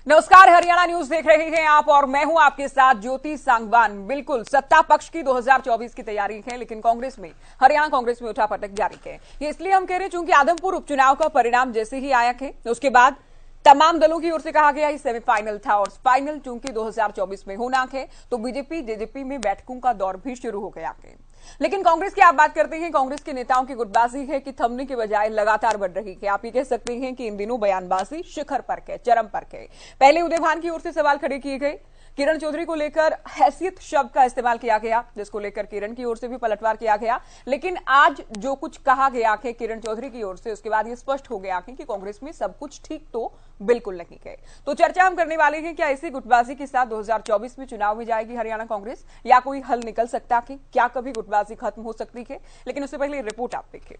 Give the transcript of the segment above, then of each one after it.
नमस्कार, हरियाणा न्यूज देख रहे हैं आप और मैं हूं आपके साथ ज्योति सांगवान। बिल्कुल सत्ता पक्ष की 2024 की तैयारी है, लेकिन कांग्रेस में हरियाणा कांग्रेस में उठापटक जारी है। ये इसलिए हम कह रहे हैं चूंकि आदमपुर उपचुनाव का परिणाम जैसे ही आया है उसके बाद तमाम दलों की ओर से कहा गया सेमीफाइनल था और फाइनल चूंकि 2024 में होना है तो बीजेपी जेजेपी में बैठकों का दौर भी शुरू हो गया है। लेकिन कांग्रेस की आप बात करते हैं, कांग्रेस के नेताओं की गुटबाजी है कि थमने के बजाय लगातार बढ़ रही है। आप ये कह सकते हैं कि इन दिनों बयानबाजी शिखर पर है, चरम पर है। पहले उदय भान की ओर से सवाल खड़े किए गए, किरण चौधरी को लेकर हैसियत शब्द का इस्तेमाल किया गया, जिसको लेकर किरण की ओर से भी पलटवार किया गया। लेकिन आज जो कुछ कहा गया है किरण चौधरी की ओर से, उसके बाद ये स्पष्ट हो गया है कि कांग्रेस में सब कुछ ठीक तो बिल्कुल नहीं है। तो चर्चा हम करने वाले हैं, क्या इसी गुटबाजी के साथ 2024 में चुनाव में जाएगी हरियाणा कांग्रेस या कोई हल निकल सकता है? क्या कभी गुटबाजी खत्म हो सकती है? लेकिन उससे पहले रिपोर्ट आप देखिए।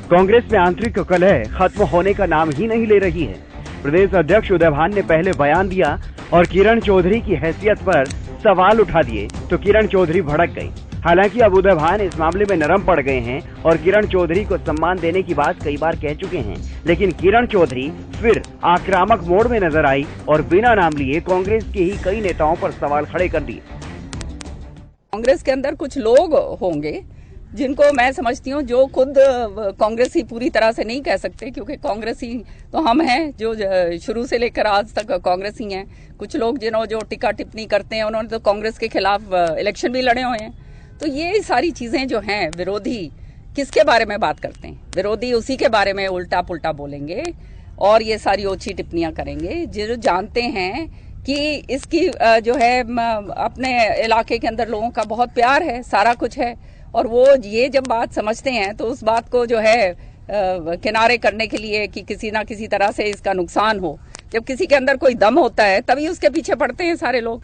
कांग्रेस में आंतरिक कलह खत्म होने का नाम ही नहीं ले रही है। प्रदेश अध्यक्ष उदय भान ने पहले बयान दिया और किरण चौधरी की हैसियत पर सवाल उठा दिए तो किरण चौधरी भड़क गई। हालांकि अब उदय भान इस मामले में नरम पड़ गए हैं और किरण चौधरी को सम्मान देने की बात कई बार कह चुके हैं, लेकिन किरण चौधरी फिर आक्रामक मोड में नजर आई और बिना नाम लिए कांग्रेस के ही कई नेताओं पर सवाल खड़े कर दिए। कांग्रेस के अंदर कुछ लोग होंगे जिनको मैं समझती हूँ जो खुद कांग्रेस ही पूरी तरह से नहीं कह सकते, क्योंकि कांग्रेस ही तो हम हैं जो शुरू से लेकर आज तक कांग्रेस ही हैं। कुछ लोग जिन्होंने जो टिक्का टिप्पणी करते हैं उन्होंने तो कांग्रेस के खिलाफ इलेक्शन भी लड़े हुए हैं। तो ये सारी चीजें जो हैं, विरोधी किसके बारे में बात करते हैं? विरोधी उसी के बारे में उल्टा पुल्टा बोलेंगे और ये सारी ओछी टिप्पणियां करेंगे जो जानते हैं कि इसकी जो है अपने इलाके के अंदर लोगों का बहुत प्यार है, सारा कुछ है, और वो ये जब बात समझते हैं तो उस बात को जो है किनारे करने के लिए कि किसी ना किसी तरह से इसका नुकसान हो। जब किसी के अंदर कोई दम होता है तभी उसके पीछे पड़ते हैं सारे लोग।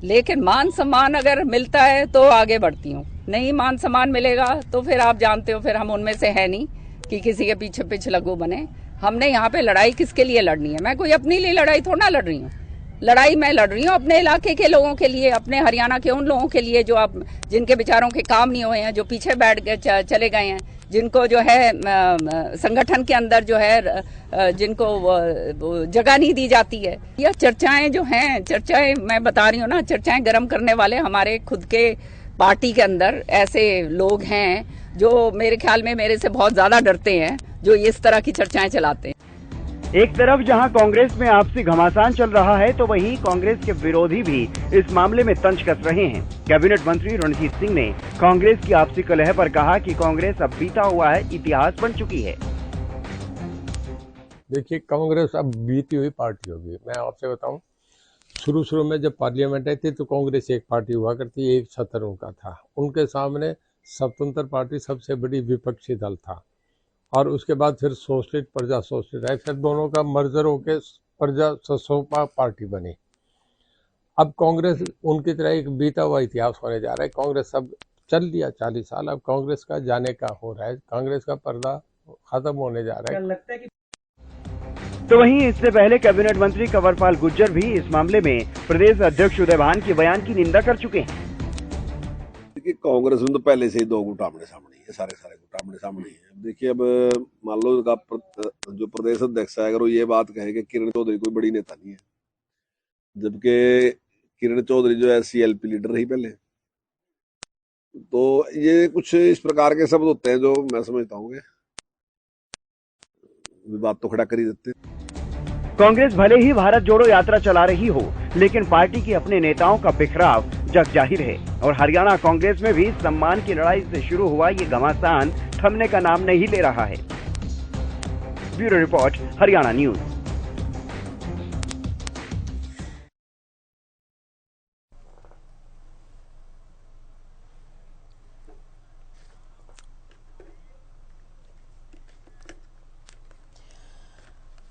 लेकिन मान सम्मान अगर मिलता है तो आगे बढ़ती हूँ, नहीं मान सम्मान मिलेगा तो फिर आप जानते हो फिर हम उनमें से है नहीं कि किसी के पीछे पिछलग्गू बने। हमने यहाँ पे लड़ाई किसके लिए लड़नी है? मैं कोई अपने लिए लड़ाई थोड़ा लड़ रही हूँ। लड़ाई मैं लड़ रही हूँ अपने इलाके के लोगों के लिए, अपने हरियाणा के उन लोगों के लिए जो अब जिनके बेचारों के काम नहीं हुए हैं, जो पीछे बैठ गए चले गए हैं, जिनको जो है संगठन के अंदर जो है जिनको जगह नहीं दी जाती है। यह चर्चाएं जो हैं, चर्चाएं मैं बता रही हूँ ना, चर्चाएं गर्म करने वाले हमारे खुद के पार्टी के अंदर ऐसे लोग हैं जो मेरे ख्याल में मेरे से बहुत ज्यादा डरते हैं, जो इस तरह की चर्चाएं चलाते हैं। एक तरफ जहां कांग्रेस में आपसी घमासान चल रहा है तो वहीं कांग्रेस के विरोधी भी इस मामले में तंज कस रहे हैं। कैबिनेट मंत्री रणजीत सिंह ने कांग्रेस की आपसी कलह पर कहा कि कांग्रेस अब बीता हुआ है, इतिहास बन चुकी है। देखिए, कांग्रेस अब बीती हुई पार्टी होगी। मैं आपसे बताऊं, शुरू में जब पार्लियामेंट आई थी तो कांग्रेस एक पार्टी हुआ करती, एक छत्र उनका था। उनके सामने स्वतंत्र पार्टी सबसे बड़ी विपक्षी दल था और उसके बाद फिर सोशलिस्ट प्रजा सोशलिस्ट है, फिर दोनों का मर्जर होकर प्रजा ससोपा पार्टी बनी। अब कांग्रेस उनकी तरह एक बीता हुआ इतिहास होने जा रहा है। कांग्रेस सब चल लिया 40 साल, अब कांग्रेस का जाने का हो रहा है, कांग्रेस का पर्दा खत्म होने जा रहा है। तो वहीं इससे पहले कैबिनेट मंत्री कंवरपाल गुर्जर भी इस मामले में प्रदेश अध्यक्ष उदय भान के बयान की निंदा कर चुके हैं। कांग्रेस में तो पहले से ही दो गुट आमने सामने है, सारे गुट आमने सामने ही है। देखिए, अब मान लो जो प्रदेश अध्यक्ष है, अगर वो ये बात कहे कि किरण चौधरी कोई बड़ी नेता नहीं है, जबकि किरण चौधरी जो है CLP लीडर रही पहले, तो ये कुछ इस प्रकार के शब्द होते हैं जो मैं समझता हूँ बात तो खड़ा कर ही देते हैं। कांग्रेस भले ही भारत जोड़ो यात्रा चला रही हो, लेकिन पार्टी के अपने नेताओं का बिखराव जग जाहिर है और हरियाणा कांग्रेस में भी सम्मान की लड़ाई से शुरू हुआ ये घमासान थमने का नाम नहीं ले रहा है। Bureau report, Haryana news.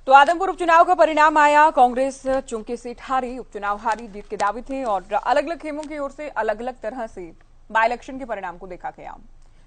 तो आदमपुर उपचुनाव का परिणाम आया, कांग्रेस चुंकी सीट हारी, उपचुनाव हारी, जीत के दावे थे और अलग अलग खेमों की ओर से अलग अलग तरह से बाय इलेक्शन के परिणाम को देखा गया।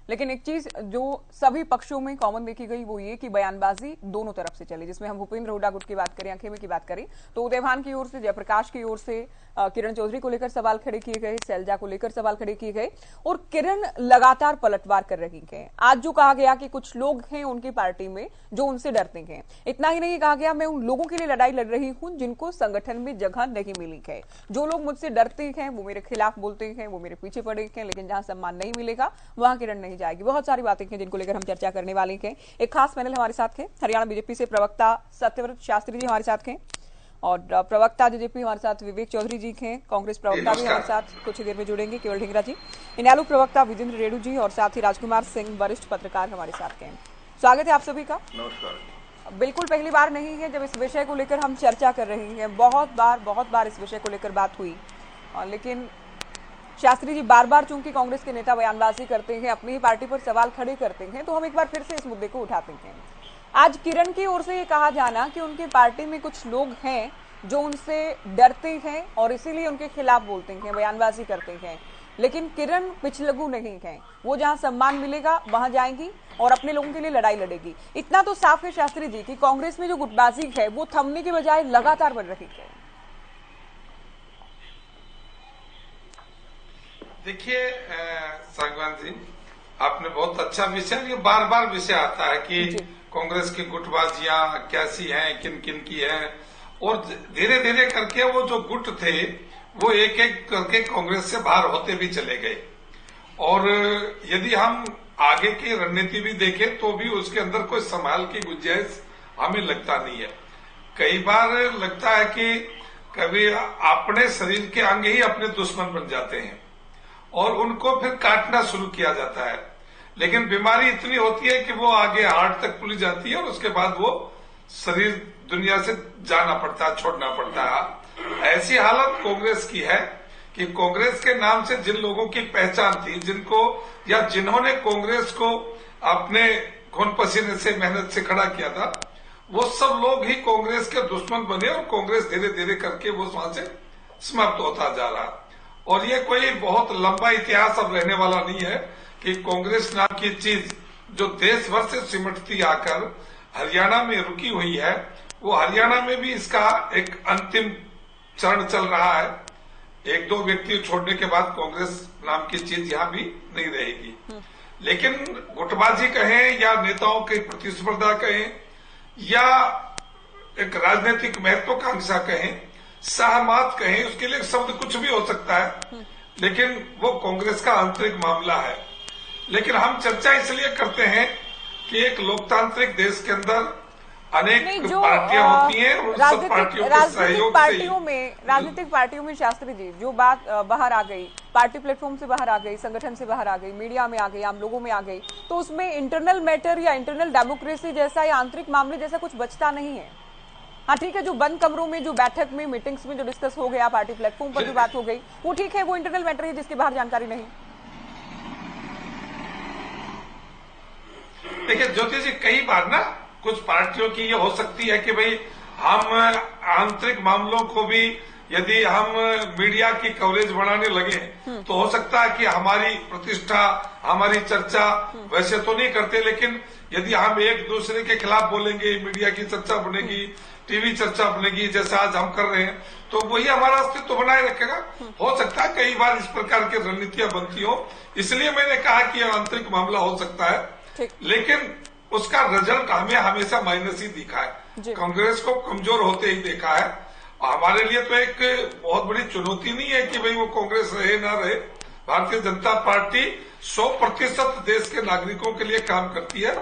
लेकिन एक चीज जो सभी पक्षों में कॉमन देखी गई वो ये कि बयानबाजी दोनों तरफ से चली, जिसमें हम भूपेंद्र हुड्डा गुट की बात करें या खेमे की बात करें तो उदय भान की ओर से, जयप्रकाश की ओर से किरण चौधरी को लेकर सवाल खड़े किए गए, शैलजा को लेकर सवाल खड़े किए गए और किरण लगातार पलटवार कर रही है। आज जो कहा गया कि कुछ लोग हैं उनकी पार्टी में जो उनसे डरते हैं, इतना ही नहीं कहा गया मैं उन लोगों के लिए लड़ाई लड़ रही हूं जिनको संगठन में जगह नहीं मिली है। जो लोग मुझसे डरते हैं वो मेरे खिलाफ बोलते हैं, वो मेरे पीछे पड़े हैं, लेकिन जहां सम्मान नहीं मिलेगा वहां किरण नहीं जाएगी। बहुत सारी बातें हैं जिनको लेकर हम चर्चा करने वाले हैं। एक खास पैनल हमारे साथ है, हरियाणा बीजेपी से प्रवक्ता सत्यव्रत शास्त्री जी हमारे साथ हैं और प्रवक्ता जेजेपी हमारे साथ विवेक चौधरी जी हैं, कांग्रेस प्रवक्ता भी हमारे साथ कुछ ही देर में जुड़ेंगे केवल ढींगरा जी, इनेलो प्रवक्ता विजेंद्र रेणु जी और साथ ही राजकुमार सिंह वरिष्ठ पत्रकार हमारे साथ हैं। स्वागत है आप सभी का। नमस्कार। बिल्कुल पहली बार नहीं है जब इस विषय को लेकर हम चर्चा कर रहे हैं, बहुत बार इस विषय को लेकर बात हुई, लेकिन शास्त्री जी बार बार चूंकि कांग्रेस के नेता बयानबाजी करते हैं, अपनी ही पार्टी पर सवाल खड़े करते हैं, तो हम एक बार फिर से इस मुद्दे को उठाते हैं। आज किरण की ओर से ये कहा जाना कि उनकी पार्टी में कुछ लोग हैं जो उनसे डरते हैं और इसीलिए उनके खिलाफ बोलते हैं, बयानबाजी करते हैं, लेकिन किरण पिछलगू नहीं है, वो जहां सम्मान मिलेगा वहां जाएंगी और अपने लोगों के लिए लड़ाई लड़ेगी। इतना तो साफ है शास्त्री जी कि कांग्रेस में जो गुटबाजी है वो थमने के बजाय लगातार बढ़ रही है। देखिए सांगवान जी, आपने बहुत अच्छा विषय, ये बार बार विषय आता है कि कांग्रेस की गुटबाजियां कैसी हैं, किन किन की हैं, और धीरे धीरे करके वो जो गुट थे वो एक एक करके कांग्रेस से बाहर होते भी चले गए। और यदि हम आगे की रणनीति भी देखें तो भी उसके अंदर कोई संभाल की गुंजाइश हमें लगता नहीं है। कई बार लगता है कि कभी अपने शरीर के अंग ही अपने दुश्मन बन जाते हैं और उनको फिर काटना शुरू किया जाता है, लेकिन बीमारी इतनी होती है कि वो आगे हार्ट तक खुली जाती है और उसके बाद वो शरीर दुनिया से जाना पड़ता है, छोड़ना पड़ता है। ऐसी हालत कांग्रेस की है कि कांग्रेस के नाम से जिन लोगों की पहचान थी, जिनको या जिन्होंने कांग्रेस को अपने खून पसीने से मेहनत से खड़ा किया था, वो सब लोग ही कांग्रेस के दुश्मन बने और कांग्रेस धीरे धीरे करके वो वहां से समाप्त होता जा रहा। और ये कोई बहुत लंबा इतिहास अब रहने वाला नहीं है कि कांग्रेस नाम की चीज जो देश भर से सिमटती आकर हरियाणा में रुकी हुई है, वो हरियाणा में भी इसका एक अंतिम चरण चल रहा है। एक दो व्यक्ति छोड़ने के बाद कांग्रेस नाम की चीज यहाँ भी नहीं रहेगी। लेकिन गुटबाजी कहें या नेताओं की प्रतिस्पर्धा कहें या एक राजनीतिक महत्वाकांक्षा कहें, सहमत कहें, उसके लिए शब्द कुछ भी हो सकता है, लेकिन वो कांग्रेस का आंतरिक मामला है। लेकिन हम चर्चा इसलिए करते हैं कि एक लोकतांत्रिक देश के अंदर अनेक पार्टियां होती हैं और सब पार्टियों के सहयोग से राजनीतिक पार्टियों में शास्त्री जी जो बात बाहर आ गई, पार्टी प्लेटफॉर्म से बाहर आ गई, संगठन से बाहर आ गई, मीडिया में आ गई, आम लोगों में आ गई, तो उसमें इंटरनल मैटर या इंटरनल डेमोक्रेसी जैसा या आंतरिक मामले जैसा कुछ बचता नहीं है। हाँ ठीक है, जो बंद कमरों में, जो बैठक में, मीटिंग्स में जो डिस्कस हो गया, पार्टी प्लेटफॉर्म पर जो बात हो गई, वो ठीक है, वो इंटरनल मैटर है जिसके बाहर जानकारी नहीं। देखिए ज्योति जी, कई बार ना कुछ पार्टियों की ये हो सकती है कि भाई हम आंतरिक मामलों को भी यदि हम मीडिया की कवरेज बढ़ाने लगे तो हो सकता है कि हमारी प्रतिष्ठा, हमारी चर्चा वैसे तो नहीं करते, लेकिन यदि हम एक दूसरे के खिलाफ बोलेंगे, मीडिया की चर्चा बनेगी, टीवी चर्चा बनेगी, जैसा आज हम कर रहे हैं, तो वही हमारा अस्तित्व बनाए रखेगा। हो सकता है कई बार इस प्रकार की रणनीतियां बनती हो, इसलिए मैंने कहा कि यह आंतरिक मामला हो सकता है, लेकिन उसका रिजल्ट हमें हमेशा माइनस ही दिखा है, कांग्रेस को कमजोर होते ही देखा है। हमारे लिए तो एक बहुत बड़ी चुनौती नहीं है कि भाई वो कांग्रेस रहे ना रहे। भारतीय जनता पार्टी 100% देश के नागरिकों के लिए काम करती है।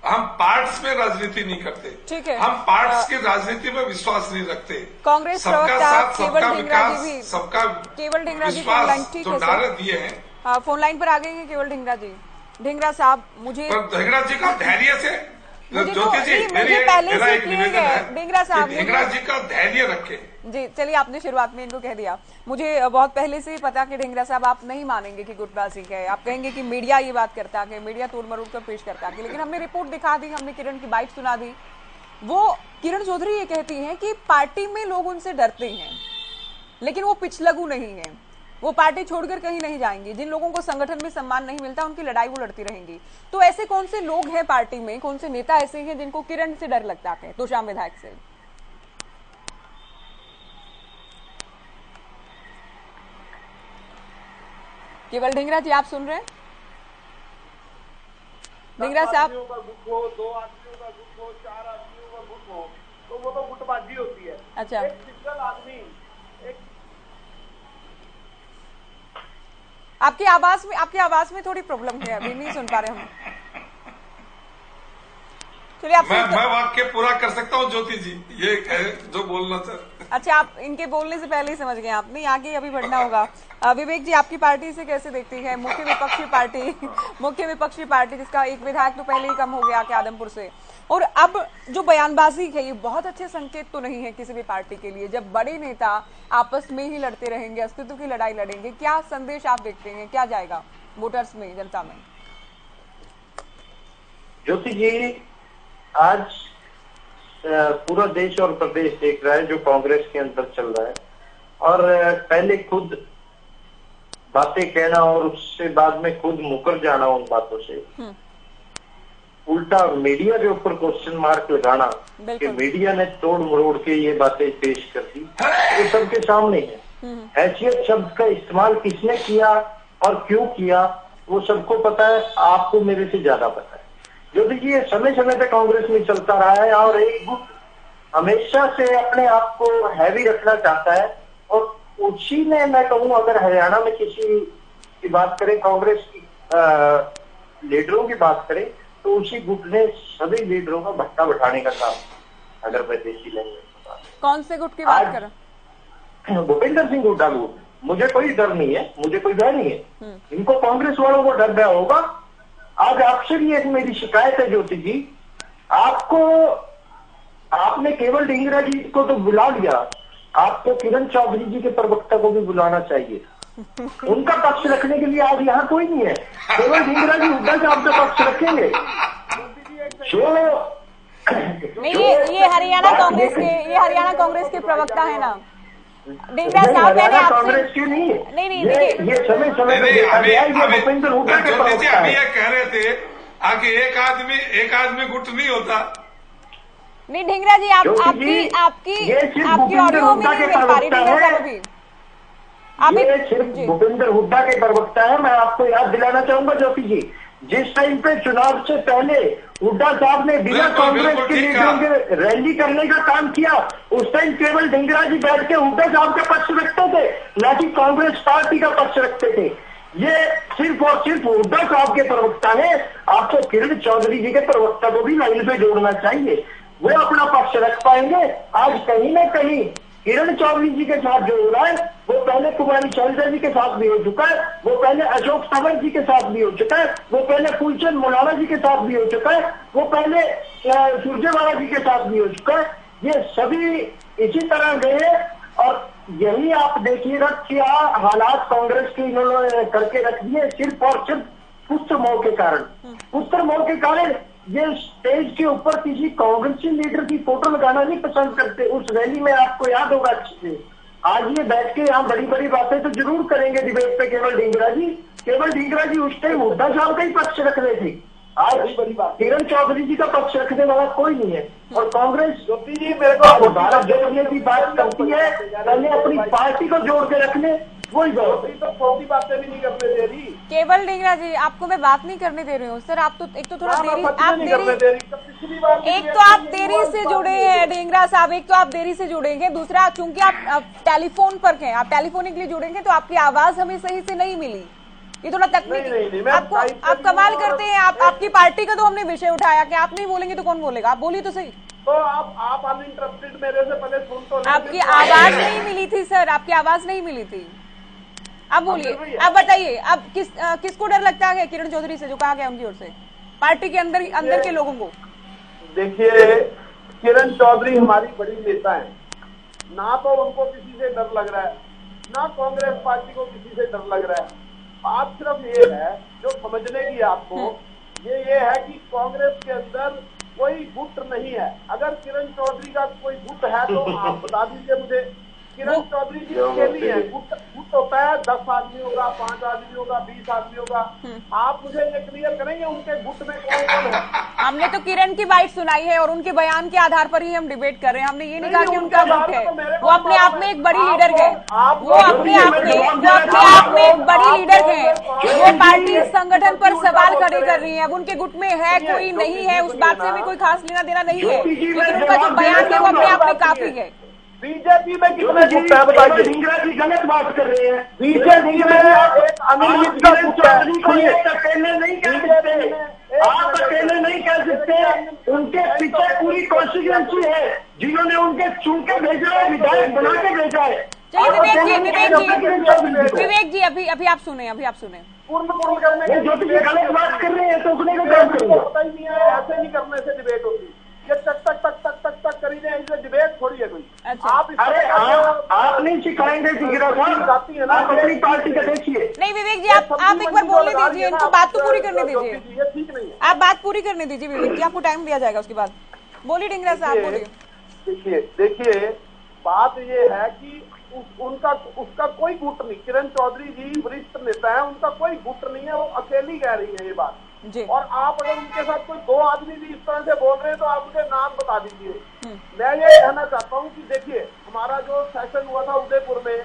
हम पार्ट्स में राजनीति नहीं करते, ठीक है, हम पार्ट्स की राजनीति में विश्वास नहीं रखते। कांग्रेस सबका साथ, सबका विकास, सबका केवल ढींगरा जी विश्वास जो नारे दिए हैं। फोन लाइन पर आ गए हैं केवल ढींगरा जी। ढींगरा साहब, मुझे ढींगरा जी का धैर्य से, ज्योति जी मुझे पहले से निवेदन है, ढींगरा साहब ढींगरा जी का धैर्य रखे जी। चलिए, आपने शुरुआत में इनको कह दिया, मुझे बहुत पहले से ही पता कि ढींगरा साहब आप नहीं मानेंगे कि गुटबाजी है, आप कहेंगे कि मीडिया ये बात करता है, मीडिया तोड़ मरोड़ कर पेश करता है, लेकिन हमने रिपोर्ट दिखा दी, हमने किरण की बाइट सुना दी। वो किरण चौधरी ये कहती हैं कि पार्टी में लोग उनसे डरते हैं, लेकिन वो पिछलगू नहीं है। वो पार्टी छोड़कर कहीं नहीं जाएंगी। जिन लोगों को संगठन में सम्मान नहीं मिलता उनकी लड़ाई वो लड़ती रहेंगी। तो ऐसे कौन से लोग हैं पार्टी में, कौन से नेता ऐसे हैं जिनको किरण से डर लगता है, तोशाम विधायक से? केवल ढींगरा जी आप सुन रहे हैं? ढींगरा साहब, 2 आदमियों का गुट हो, 4 आदमियों का गुट हो, तो वो तो गुटबाजी होती है। अच्छा, एक सिंगल आदमी आपकी आवाज में थोड़ी प्रॉब्लम है, अभी नहीं सुन पा रहे हम। चलिए आप मैं वाक्य पूरा कर सकता हूँ ज्योति जी, ये जो बोलना चाह। अच्छा, आप इनके बोलने से पहले ही समझ गए आप, नहीं आगे अभी बढ़ना होगा। विवेक जी, आपकी पार्टी से कैसे देखती है मुख्य विपक्षी पार्टी जिसका एक विधायक तो पहले ही कम हो गया कि आदमपुर से, और अब जो बयानबाजी है ये बहुत अच्छे संकेत तो नहीं है किसी भी पार्टी के लिए, जब बड़े नेता आपस में ही लड़ते रहेंगे, अस्तित्व की लड़ाई लड़ेंगे। क्या संदेश आप देखते हैं, क्या जाएगा वोटर्स में, जनता में? ज्योति जी, आज पूरा देश और प्रदेश देख रहा है जो कांग्रेस के अंदर चल रहा है, और पहले खुद बातें कहना और उससे बाद में खुद मुकर जाना उन बातों से, उल्टा मीडिया के ऊपर क्वेश्चन मार्क लगाना कि मीडिया ने तोड़ मरोड़ के ये बातें पेश कर दी, वो सबके सामने है। हैसियत शब्द का इस्तेमाल किसने किया और क्यों किया वो सबको पता है, आपको मेरे से ज्यादा पता है। जो देखिए समय समय पे कांग्रेस में चलता रहा है और एक गुट हमेशा से अपने आप को हैवी रखना चाहता है, और उसी ने, मैं कहूँ अगर हरियाणा में किसी की बात करें, कांग्रेस की लीडरों की बात करें, तो उसी गुट ने सभी लीडरों का भट्टा बैठाने का काम, अगर मैं देसी लैंग्वेज। कौन से गुट की बात करें? भूपेंद्र सिंह हुड्डा गुट। मुझे कोई डर नहीं है, मुझे कोई भय नहीं है, इनको कांग्रेस वालों को डर भय होगा। आज आपसे भी एक मेरी शिकायत है ज्योति जी, आपने केवल ढींगरा जी को तो बुला लिया, आपको किरण चौधरी जी के प्रवक्ता को भी बुलाना चाहिए। उनका पक्ष रखने के लिए आज यहाँ कोई नहीं है, केवल ढींगरा जी हुड्डा साहब का पक्ष रखेंगे। नहीं, ये हरियाणा कांग्रेस के प्रवक्ता है ना ढींगरा साहब। मैंने आपसे कांग्रेस की नहीं, नहीं ये समय भूपेंद्र हुड्डा के प्रवक्ता है। अभी ये कह रहे थे आगे एक आदमी गुट नहीं होता। नहीं ढींगरा जी, आपकी ऑडियो में नहीं मिल पा रही ढींगरा साहब अभी। ये सिर्फ भूपेंद्र हुड्डा के प्रवक्ता है। मैं आपको याद दिलाना चाहूंगा ज्योति जी, जिस टाइम पे चुनाव से पहले हुड्डा साहब ने बिना कांग्रेस के लीडरों के रैली करने का काम किया, उस टाइम केवल ढींगरा जी बैठ के हुड्डा साहब का पक्ष रखते थे, न कि कांग्रेस पार्टी का पक्ष रखते थे। ये सिर्फ और सिर्फ हुड्डा साहब के प्रवक्ता है। आपको किरण चौधरी जी के प्रवक्ता को भी लाइन पे जोड़ना चाहिए, वो अपना पक्ष रख पाएंगे। आज कहीं ना कहीं किरण चौधरी जी के साथ जो हो रहा है वो पहले कुमारी शैलजा जी के साथ भी हो चुका है, वो पहले अशोक तंवर जी के साथ भी हो चुका है, वो पहले फूलचंद मुलाना जी के साथ भी हो चुका है, वो पहले सुरजेवाला जी के साथ भी हो चुका है। ये सभी इसी तरह गए, और यही आप देखिएगा क्या हालात कांग्रेस के इन्होंने करके रख दिए, सिर्फ और सिर्फ पुत्र मोह के कारण। ये स्टेज के ऊपर किसी कांग्रेसी लीडर की फोटो लगाना नहीं पसंद करते। उस रैली में आपको याद होगा अच्छे से, आज ये बैठ के यहाँ बड़ी बड़ी बातें तो जरूर करेंगे डिबेट पे केवल ढींगरा जी उस टाइम हुड्डा साहब का ही पक्ष रख रहे थे। आज बड़ी बात, किरण चौधरी जी का पक्ष रखने वाला कोई नहीं है। और कांग्रेस ज्योति जी मेरे को भारत जोड़ने की बात करती है, पहले अपनी पार्टी को जोड़ के रखने, वही तो छोटी बातें भी नहीं करने दे रही। केवल ढींगरा जी, आपको मैं बात नहीं करने दे रही हूँ सर। आप तो एक तो थोड़ा देरी, आप देरी से जुड़े हैं ढींगरा साहब, एक तो आप देरी से जुड़ेंगे, दूसरा चूंकि आप टेलीफोन पर हैं, आप टेलीफोनिक लिए जुड़ेंगे तो आपकी आवाज हमें सही से नहीं मिली। ये थोड़ा तकनीकी, आप कमाल करते हैं। आपकी पार्टी का तो हमने विषय उठाया कि आप नहीं बोलेंगे तो कौन बोलेगा, आप बोलिए तो सही। तो आप अनइंटरप्टेड मेरे से पहले सुन तो लें। आपकी आवाज नहीं मिली थी सर, आपकी आवाज नहीं मिली थी। आप बोलिए, आप बताइए, अब किसको डर लगता है किरण चौधरी से, जो कहा गया उनकी ओर से, पार्टी के अंदर के लोगों को? देखिए, किरण चौधरी हमारी बड़ी नेता है, ना तो उनको किसी से डर लग रहा है, ना कांग्रेस पार्टी को किसी से डर लग रहा है। बात सिर्फ ये है जो समझने की आपको, ये है कि कांग्रेस के अंदर कोई गुट नहीं है। अगर किरण चौधरी का कोई गुट है तो आप बता दीजिए मुझे, किरण चौधरी जी अकेली है, गुट होता है 10 आदमी होगा, 5 आदमी होगा, 20 आदमी होगा। आप मुझे ये क्लियर करेंगे उनके गुट में कौन कौन है? हमने तो किरण की बाइट सुनाई है और उनके बयान के आधार पर ही हम डिबेट कर रहे हैं। हमने ये नहीं कहा कि उनका गुट है। वो अपने आप में एक बड़ी लीडर है, वो अपने आप में एक बड़ी लीडर है। वो पार्टी संगठन पर सवाल खड़े कर रही है। अब उनके गुट में है कोई नहीं है, उस बात से भी कोई खास लेना देना नहीं है, लेकिन उनका जो बयान है वो अपने आप में काफी है। बीजेपी में कितने गुट है बताइए? ढींगरा जी गलत बात कर रहे हैं। बीजेपी में एक अनिल मिश्रा गुट है। अकेले नहीं कह सकते, आप अकेले नहीं कह सकते। उनके पीछे पूरी कॉन्स्टिट्यूएंसी है जिन्होंने उनके चुन के भेजा है, विधायक बना के भेजा है। चलिए विवेक जी अभी आप सुने। पूर्ण करने जो गलत बात कर रहे हैं तो उसने का काम करेंगे। होता ही नहीं है, ऐसे नहीं करने से डिबेट होती। ये तक करी जाए, इसमें डिबेट थोड़ी है कोई। अच्छा। आप नहीं सिखाएंगे ढींगरा साहब, आप अपनी पार्टी का देखिए। नहीं विवेक जी, आप एक बार बोलने दीजिए, इनको बात तो पूरी करने दीजिए। ये ठीक नहीं है। आप बात पूरी करने दीजिए विवेक जी, आपको टाइम दिया जाएगा उसके बाद। बोलिए ढींगरा साहब, बोलिए। देखिए बात ये है कि उसका कोई गुट नहीं। किरण चौधरी जी वरिष्ठ नेता है, उनका कोई गुट नहीं है, वो अकेली कह रही है ये बात जी। और आप अगर उनके साथ कोई 2 आदमी भी इस तरह से बोल रहे हैं तो आप मुझे नाम बता दीजिए। मैं ये कहना चाहता हूँ कि देखिए, हमारा जो सेशन हुआ था उदयपुर में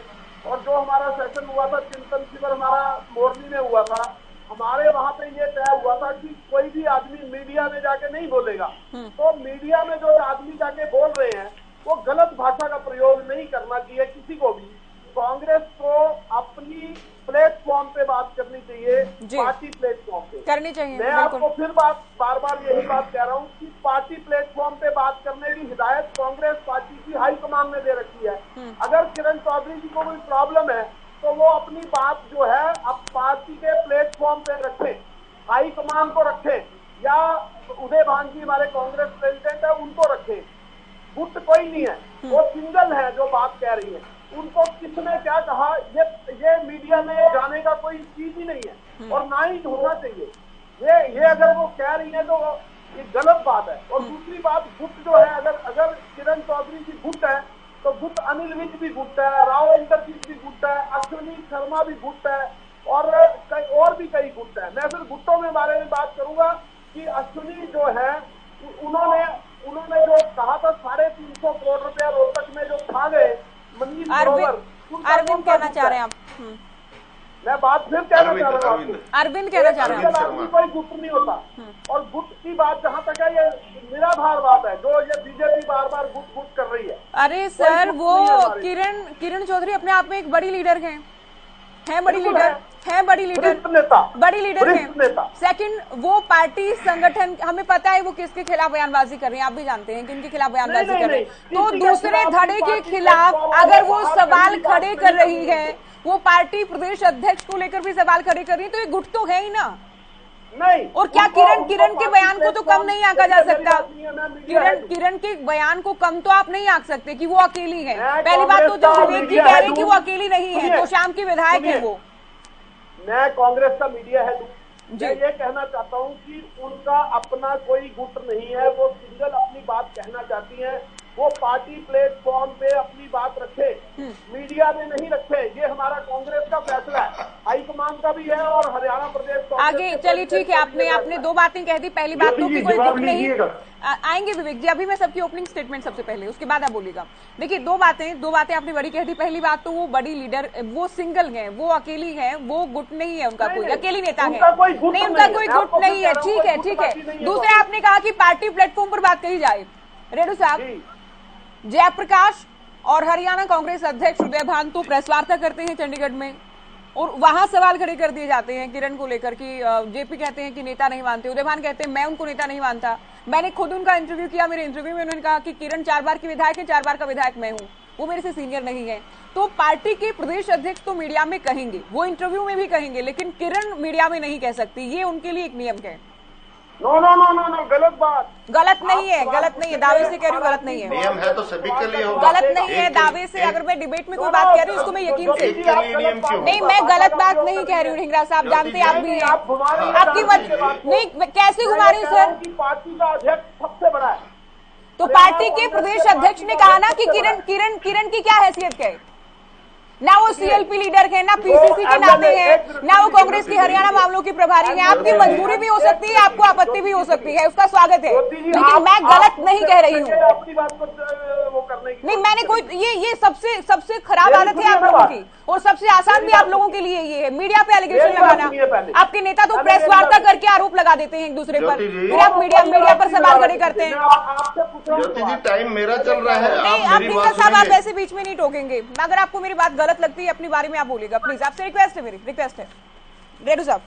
और जो हमारा सेशन हुआ था चिंतन शिविर हमारा मोरनी में हुआ था, हमारे वहाँ पे ये तय हुआ था कि कोई भी आदमी मीडिया में जाके नहीं बोलेगा। तो मीडिया में जो आदमी जाके बोल रहे हैं वो गलत भाषा का प्रयोग नहीं करना चाहिए किसी को भी। कांग्रेस को अपनी प्लेटफॉर्म पे बात करनी चाहिए, पार्टी प्लेटफॉर्म पे करनी चाहिए। मैं आपको फिर बार यही बात कह रहा हूँ कि पार्टी प्लेटफॉर्म पे बात करने की हिदायत कांग्रेस पार्टी की हाईकमान ने दे रखी है। अगर किरण चौधरी जी को कोई प्रॉब्लम है तो वो अपनी बात जो है अब पार्टी के प्लेटफॉर्म पे रखें, हाईकमान को रखें, या उदय भान जी हमारे कांग्रेस प्रेसिडेंट है उनको रखें। गुट कोई नहीं है, वो सिंगल है जो बात कह रही है। उनको किसने क्या कहा ये मीडिया में जाने का कोई चीज ही नहीं है और ना ही होना चाहिए। ये अगर वो कह रही है तो ये गलत बात है। और दूसरी बात, गुट जो है, अगर किरण चौधरी की गुट है तो गुट अनिल विज भी गुट है, राव इंद्रजीत भी गुट है, अश्विनी शर्मा भी गुट है और भी कई गुट है। मैं फिर गुट्टों में बारे में बात करूंगा कि अश्विनी जो है उन्होंने जो कहा था 350 करोड़ रुपया रोहतक में जो खा गए मनीष ग्रोवर, अरविंद कहना चाह रहे हैं आप? मैं बात फिर कहना चाह रहा हूँ, अरविंद कहना चाह रहे हैं। कोई गुट नहीं होता। और गुट की बात जहाँ तक है, ये निराधार बात है जो ये बीजेपी बार गुट कर रही है। अरे सर, वो किरण चौधरी अपने आप में एक बड़ी लीडर है, बड़ी लीडर है। सेकंड, वो पार्टी संगठन, हमें पता है वो किसके खिलाफ बयानबाजी कर रहे हैं, आप भी जानते हैं कि उनके खिलाफ बयानबाजी कर रहे हैं। तो दूसरे धड़े के खिलाफ अगर वो सवाल खड़े कर रही है, वो पार्टी प्रदेश अध्यक्ष को लेकर भी सवाल खड़े कर रही है, तो ये गुट तो है ही ना। नहीं, और क्या किरण के बयान को तो कम नहीं आंका जा सकता? किरण के बयान को कम तो आप नहीं आंक सकते कि वो अकेली है। पहली बात तो जो विवेक जी कह रहे हैं कि वो अकेली नहीं है, तो शाम की विधायक है वो। मैं कांग्रेस का मीडिया है, मैं ये कहना चाहता हूँ कि उनका अपना कोई गुट नहीं है, वो सिंगल अपनी बात कहना चाहती है। वो पार्टी प्लेटफॉर्म पे अपनी बात रखे, मीडिया में नहीं रखे। ये हमारा कांग्रेस का फैसला है, हाईकमान का भी है और हरियाणा प्रदेश आगे। चलिए ठीक है, आपने 2 बातें कह दी। पहली बात तो कि कोई गुट नहीं। आएंगे विवेक जी, अभी मैं सबकी ओपनिंग स्टेटमेंट सबसे पहले, उसके बाद आप बोलिएगा। देखिए, 2 बातें आपने बड़ी कह दी। पहली बात तो वो बड़ी लीडर, वो सिंगल है, वो अकेली है, वो गुट नहीं है, उनका कोई अकेली नेता है नहीं, उनका कोई गुट नहीं है। ठीक है। दूसरा, आपने कहा कि पार्टी प्लेटफॉर्म पर बात कही जाए। रेणु साहब, जयप्रकाश और हरियाणा कांग्रेस अध्यक्ष उदय भान तो प्रेस वार्ता करते हैं चंडीगढ़ में और वहां सवाल खड़े कर दिए जाते हैं किरण को लेकर कि जेपी कहते हैं कि नेता नहीं मानते, उदय भान कहते हैं मैं उनको नेता नहीं मानता। मैंने खुद उनका इंटरव्यू किया, मेरे इंटरव्यू में उन्होंने कहा कि किरण 4 बार की विधायक है, 4 बार का विधायक मैं हूं, वो मेरे से सीनियर नहीं है। तो पार्टी के प्रदेश अध्यक्ष तो मीडिया में कहेंगे, वो इंटरव्यू में भी कहेंगे, लेकिन किरण मीडिया में नहीं कह सकती। ये उनके लिए एक नियम है। नो, गलत बात। गलत नहीं है, दावे से कह रही हूँ, गलत नहीं है। नियम है तो सभी के लिए होगा। गलत नहीं है दावे से। अगर मैं डिबेट में कोई बात कह रही हूँ उसको मैं यकीन से नहीं, मैं गलत बात नहीं कह रही हूँ। ढींगरा साहब जानते आप भी हैं, आपकी नहीं कैसे घुमा रही हूँ सर? पार्टी का अध्यक्ष सबसे बड़ा है, तो पार्टी के प्रदेश अध्यक्ष ने कहा ना कि किरण की क्या हैसियत है, ना वो सीएलपी लीडर है, ना पीसीसी के नाते हैं, ना वो कांग्रेस की हरियाणा मामलों की प्रभारी हैं। आपकी मजबूरी भी हो सकती है, आपको आपत्ति भी हो सकती है, उसका स्वागत है, लेकिन मैं गलत नहीं कह रही हूँ। नहीं, मैंने कोई ये सबसे खराब आदत है आप लोगों की, और सबसे आसान भी आप लोगों के लिए ये है मीडिया पे एलिगेशन लगाना। आपके नेता तो प्रेस वार्ता करके आरोप लगा देते हैं एक दूसरे पर, फिर आप मीडिया पर सवाल खड़े करते हैं। ज्योति जी, टाइम मेरा चल रहा है, आप ढींगा साहब, आप ऐसे बीच में नहीं टोकेंगे। अगर आपको मेरी बात गलत लगती है अपनी बारे में आप बोलिएगा प्लीज, आपसे रिक्वेस्ट है, मेरी रिक्वेस्ट है रेडू साहब।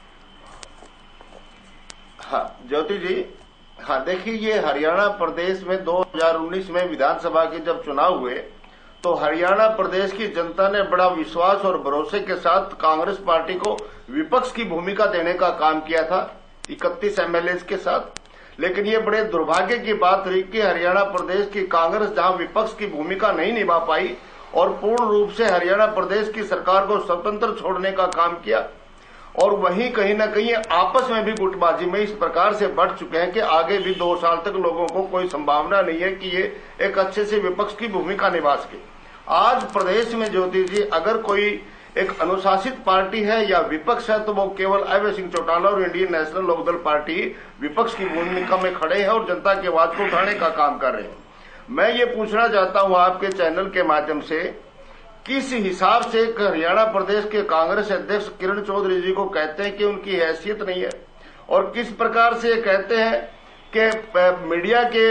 हाँ ज्योति जी, हाँ देखिए, ये हरियाणा प्रदेश में 2019 में विधानसभा के जब चुनाव हुए तो हरियाणा प्रदेश की जनता ने बड़ा विश्वास और भरोसे के साथ कांग्रेस पार्टी को विपक्ष की भूमिका देने का काम किया था 31 एमएलए के साथ। लेकिन ये बड़े दुर्भाग्य की बात रही कि हरियाणा प्रदेश की कांग्रेस जहां विपक्ष की भूमिका नहीं निभा पाई और पूर्ण रूप से हरियाणा प्रदेश की सरकार को स्वतंत्र छोड़ने का काम किया, और वहीं कहीं न कहीं आपस में भी गुटबाजी में इस प्रकार से बढ़ चुके हैं कि आगे भी 2 साल तक लोगों को कोई संभावना नहीं है कि ये एक अच्छे से विपक्ष की भूमिका निभा सके। आज प्रदेश में ज्योति जी, अगर कोई एक अनुशासित पार्टी है या विपक्ष है तो वो केवल अभय सिंह चौटाला और इंडियन नेशनल लोकदल पार्टी विपक्ष की भूमिका में खड़े हैं और जनता की आवाज को उठाने का काम कर रहे हैं। मैं ये पूछना चाहता हूं आपके चैनल के माध्यम से, किस हिसाब से हरियाणा प्रदेश के कांग्रेस अध्यक्ष किरण चौधरी जी को कहते हैं कि उनकी हैसियत नहीं है, और किस प्रकार से कहते हैं कि मीडिया के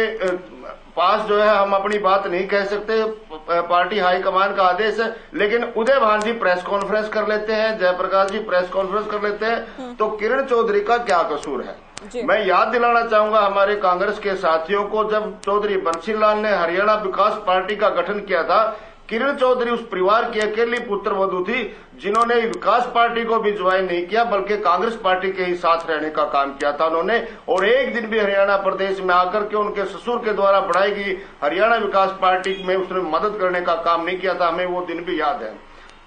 पास जो है हम अपनी बात नहीं कह सकते, पार्टी हाईकमान का आदेश है, लेकिन उदय भान जी प्रेस कॉन्फ्रेंस कर लेते हैं, जयप्रकाश जी प्रेस कॉन्फ्रेंस कर लेते हैं, तो किरण चौधरी का क्या कसूर है? मैं याद दिलाना चाहूंगा हमारे कांग्रेस के साथियों को, जब चौधरी बंसीलाल ने हरियाणा विकास पार्टी का गठन किया था, किरण चौधरी उस परिवार की अकेली पुत्रवधू थी जिन्होंने विकास पार्टी को भी ज्वाइन नहीं किया बल्कि कांग्रेस पार्टी के ही साथ रहने का काम किया था उन्होंने, और एक दिन भी हरियाणा प्रदेश में आकर के उनके ससुर के द्वारा बढ़ाई गई हरियाणा विकास पार्टी में उसने मदद करने का काम नहीं किया था। हमें वो दिन भी याद है।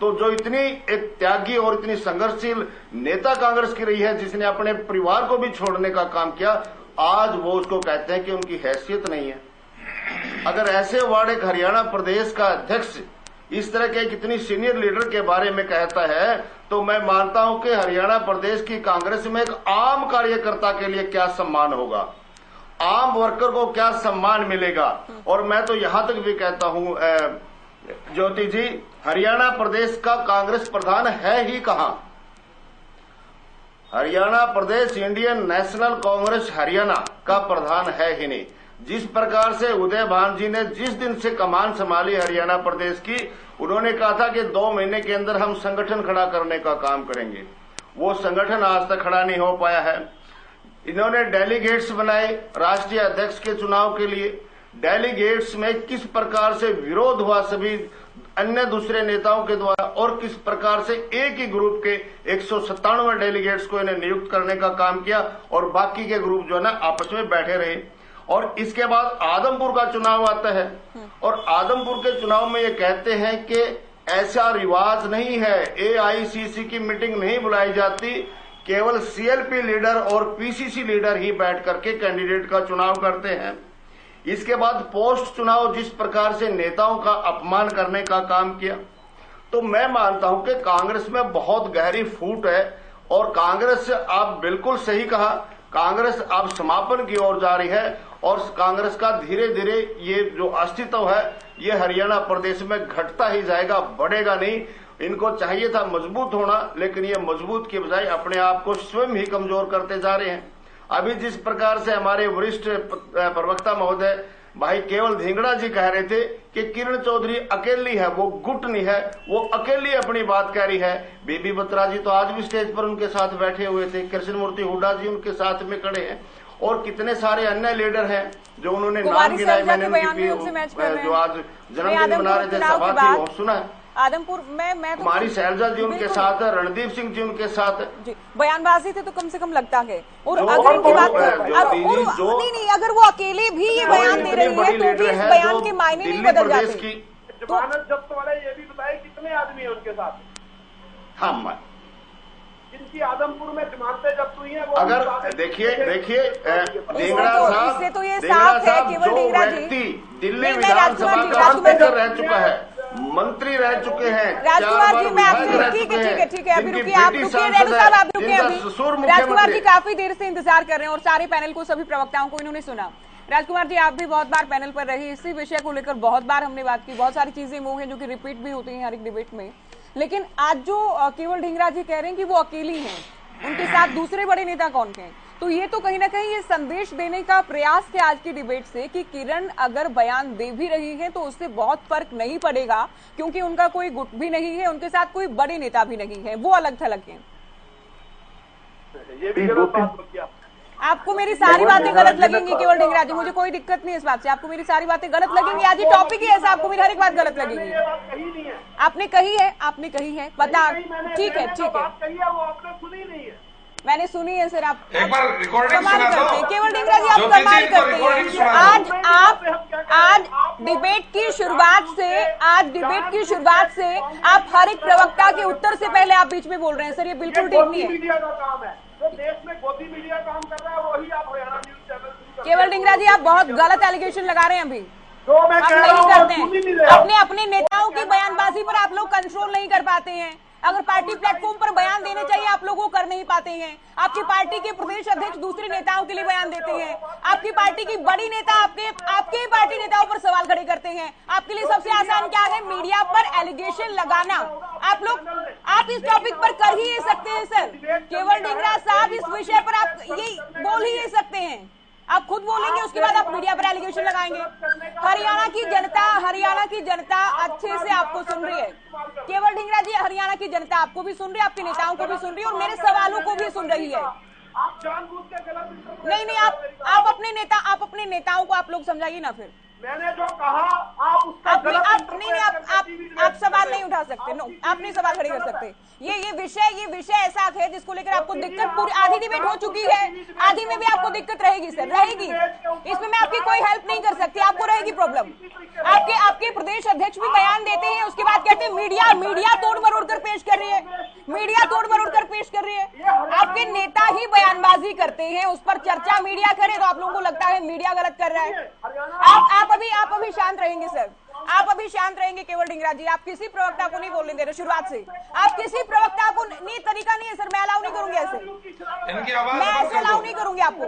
तो जो इतनी एक त्यागी और इतनी संघर्षशील नेता कांग्रेस की रही है, जिसने अपने परिवार को भी छोड़ने का काम किया, आज वो उसको कहते हैं कि उनकी हैसियत नहीं है। अगर ऐसे वार्ड एक हरियाणा प्रदेश का अध्यक्ष इस तरह के कितनी सीनियर लीडर के बारे में कहता है, तो मैं मानता हूं कि हरियाणा प्रदेश की कांग्रेस में एक आम कार्यकर्ता के लिए क्या सम्मान होगा, आम वर्कर को क्या सम्मान मिलेगा। और मैं तो यहां तक भी कहता हूं ज्योति जी, हरियाणा प्रदेश का कांग्रेस प्रधान है ही कहां? हरियाणा प्रदेश इंडियन नेशनल कांग्रेस हरियाणा का प्रधान है ही नहीं। जिस प्रकार से उदय भान जी ने जिस दिन से कमान संभाली हरियाणा प्रदेश की, उन्होंने कहा था कि 2 महीने के अंदर हम संगठन खड़ा करने का काम करेंगे, वो संगठन आज तक खड़ा नहीं हो पाया है। इन्होंने डेलीगेट्स बनाए राष्ट्रीय अध्यक्ष के चुनाव के लिए, डेलीगेट्स में किस प्रकार से विरोध हुआ सभी अन्य दूसरे नेताओं के द्वारा, और किस प्रकार से एक ही ग्रुप के 197 डेलीगेट्स को इन्हें नियुक्त करने का काम किया, और बाकी के ग्रुप जो है ना आपस में बैठे रहे। और इसके बाद आदमपुर का चुनाव आता है, और आदमपुर के चुनाव में ये कहते हैं कि ऐसा रिवाज नहीं है, एआईसीसी की मीटिंग नहीं बुलाई जाती, केवल सीएलपी लीडर और पीसीसी लीडर ही बैठ करके कैंडिडेट का चुनाव करते हैं। इसके बाद पोस्ट चुनाव जिस प्रकार से नेताओं का अपमान करने का काम किया, तो मैं मानता हूं कि कांग्रेस में बहुत गहरी फूट है, और कांग्रेस, आप बिल्कुल सही कहा, कांग्रेस अब समापन की ओर जा रही है, और कांग्रेस का धीरे धीरे ये जो अस्तित्व है ये हरियाणा प्रदेश में घटता ही जाएगा, बढ़ेगा नहीं। इनको चाहिए था मजबूत होना, लेकिन ये मजबूत की बजाय अपने आप को स्वयं ही कमजोर करते जा रहे हैं। अभी जिस प्रकार से हमारे वरिष्ठ प्रवक्ता महोदय भाई केवल धिंगड़ा जी कह रहे थे कि किरण चौधरी अकेली है, वो गुट नहीं है, वो अकेली अपनी बात कह रही है। बीबी बत्रा जी तो आज भी स्टेज पर उनके साथ बैठे हुए थे, कृष्ण मूर्ति हुड्डा जी उनके साथ में खड़े हैं, और कितने सारे अन्य लीडर हैं जो उन्होंने नाम गिनाए। मैंने उनकी जो आज जन्मदिन मना रहे थे सभा थी, वो सुना है। आदमपुर में तो हमारी शैलजा जी उनके साथ है, रणदीप सिंह जी उनके साथ है। बयानबाजी थे तो कम से कम लगता है। और अगर इनकी बात नहीं, अगर वो अकेले भी ये बयान दे रही है तो भी इस बयान के मायने नहीं बदल जाते। जमानत जब्त वाले ये भी बताए कितने आदमी है उनके साथ? हाँ, जिनकी आदमपुर में जमानतें जब्त हुई हैं वो अगर देखिए ढींगरा इससे तो ये साफ है साहब केवल जो ढींगरा जी व्यक्ति दिल्ली नहीं, विधानसभा राजकुमार का जी, स्पीकर रह चुका है, मंत्री रह चुके हैं, राजकुमार जी मैं आपसे ठीक है अभी रुकिए आप रुकिए रेणु साहब आप रुकिए अभी राजकुमार जी काफी देर से इंतजार कर रहे हैं और सारे पैनल को सभी प्रवक्ताओं को इन्होंने सुना। राजकुमार जी आप भी बहुत बार पैनल पर रहे, इसी विषय को लेकर बहुत बार हमने बात की, बहुत सारी चीजें वो हैं जो कि रिपीट भी होती हैं हर एक डिबेट में, लेकिन आज जो केवल ढींगरा जी कह रहे हैं कि वो अकेली हैं, उनके साथ दूसरे बड़े नेता कौन हैं, तो ये तो कहीं ना कहीं ये संदेश देने का प्रयास थे आज की डिबेट से कि किरण अगर बयान दे भी रही है तो उससे बहुत फर्क नहीं पड़ेगा क्योंकि उनका कोई गुट भी नहीं है, उनके साथ कोई बड़े नेता भी नहीं है, वो अलग थलग हैं। ये भी गलत बात होती है। आपको मेरी सारी बातें गलत लगेंगी केवल ढींगरा जी, मुझे कोई दिक्कत नहीं इस बात से, आपको मेरी सारी बातें गलत लगेंगी, आज ये टॉपिक ही ऐसा, आपको मेरी हर एक बात गलत लगेगी। आपने कही है बता, ठीक है मैंने सुनी है सर, आप एक बार रिकॉर्डिंग कमाल सुना करते हैं दो केवल ढींगरा जी, आप कमाल करते हैं। आज डिबेट की शुरुआत से आप हर एक प्रवक्ता के उत्तर से पहले आप बीच में बोल रहे हैं सर, ये बिल्कुल ठीक नहीं है। मीडिया का काम है, जो देश में गोदी मीडिया काम कर रहा है वही आप हरियाणा न्यूज चैनल केवल ढींगरा जी आप बहुत गलत एलिगेशन लगा रहे हैं अभी, जो मैं हम कह रहा नहीं हूं करते सुन ही नहीं हैं, रहे। अपने नेताओं की बयानबाजी पर आप लोग कंट्रोल नहीं कर पाते हैं, अगर पार्टी प्लेटफॉर्म पर बयान देने चाहिए आप लोगों को कर नहीं पाते हैं, आपकी पार्टी के प्रदेश अध्यक्ष दूसरे नेताओं के लिए बयान देते हैं, आपकी पार्टी की बड़ी नेता आपके ही पार्टी नेताओं पर सवाल खड़े करते हैं, आपके लिए सबसे आसान क्या है, मीडिया पर एलिगेशन लगाना। आप इस टॉपिक पर कर ही सकते हैं सर, केवल ढींगरा साहब इस विषय पर आप यही बोल ही सकते हैं, आप खुद बोलेंगे उसके बाद आप मीडिया पर एलिगेशन लगाएंगे। हरियाणा की जनता अच्छे से आपको सुन रही है केवल ढींगरा जी, हरियाणा की जनता आपको भी सुन रही है, आपके नेताओं को भी सुन रही है और मेरे सवालों को भी सुन रही है। आप जानबूझ के गलत नहीं आप अपने नेताओं को आप लोग समझाइए ना, फिर मैंने जो कहा आप उसका आप सवाल नहीं उठा सकते, नो आप नहीं सवाल खड़े कर सकते। ये विषय ऐसा है जिसको लेकर आपको दिक्कत, पूरी आधी डिबेट हो चुकी है, आधी में भी आपको दिक्कत रहेगी सर, रहेगी, इसमें मैं आपकी कोई हेल्प नहीं कर सकती, आपको रहेगी प्रॉब्लम। आपके प्रदेश अध्यक्ष भी बयान देते हैं, उसके बाद कहते हैं मीडिया तोड़ मरोड़ कर पेश कर रही है, आपके नेता ही बयानबाजी करते हैं, उस पर चर्चा मीडिया करे तो आप लोगों को लगता है मीडिया गलत कर रहा है। आप अभी शांत रहेंगे सर, आप अभी शांत रहेंगे केवल ढींगरा जी, आप किसी प्रवक्ता को नहीं बोलने दे रहे शुरुआत से, आप किसी प्रवक्ता को नहीं, तरीका नहीं है सर, मैं अलाउ नहीं करूंगी ऐसे, मैं ऐसे अलाउ नहीं करूंगी आपको,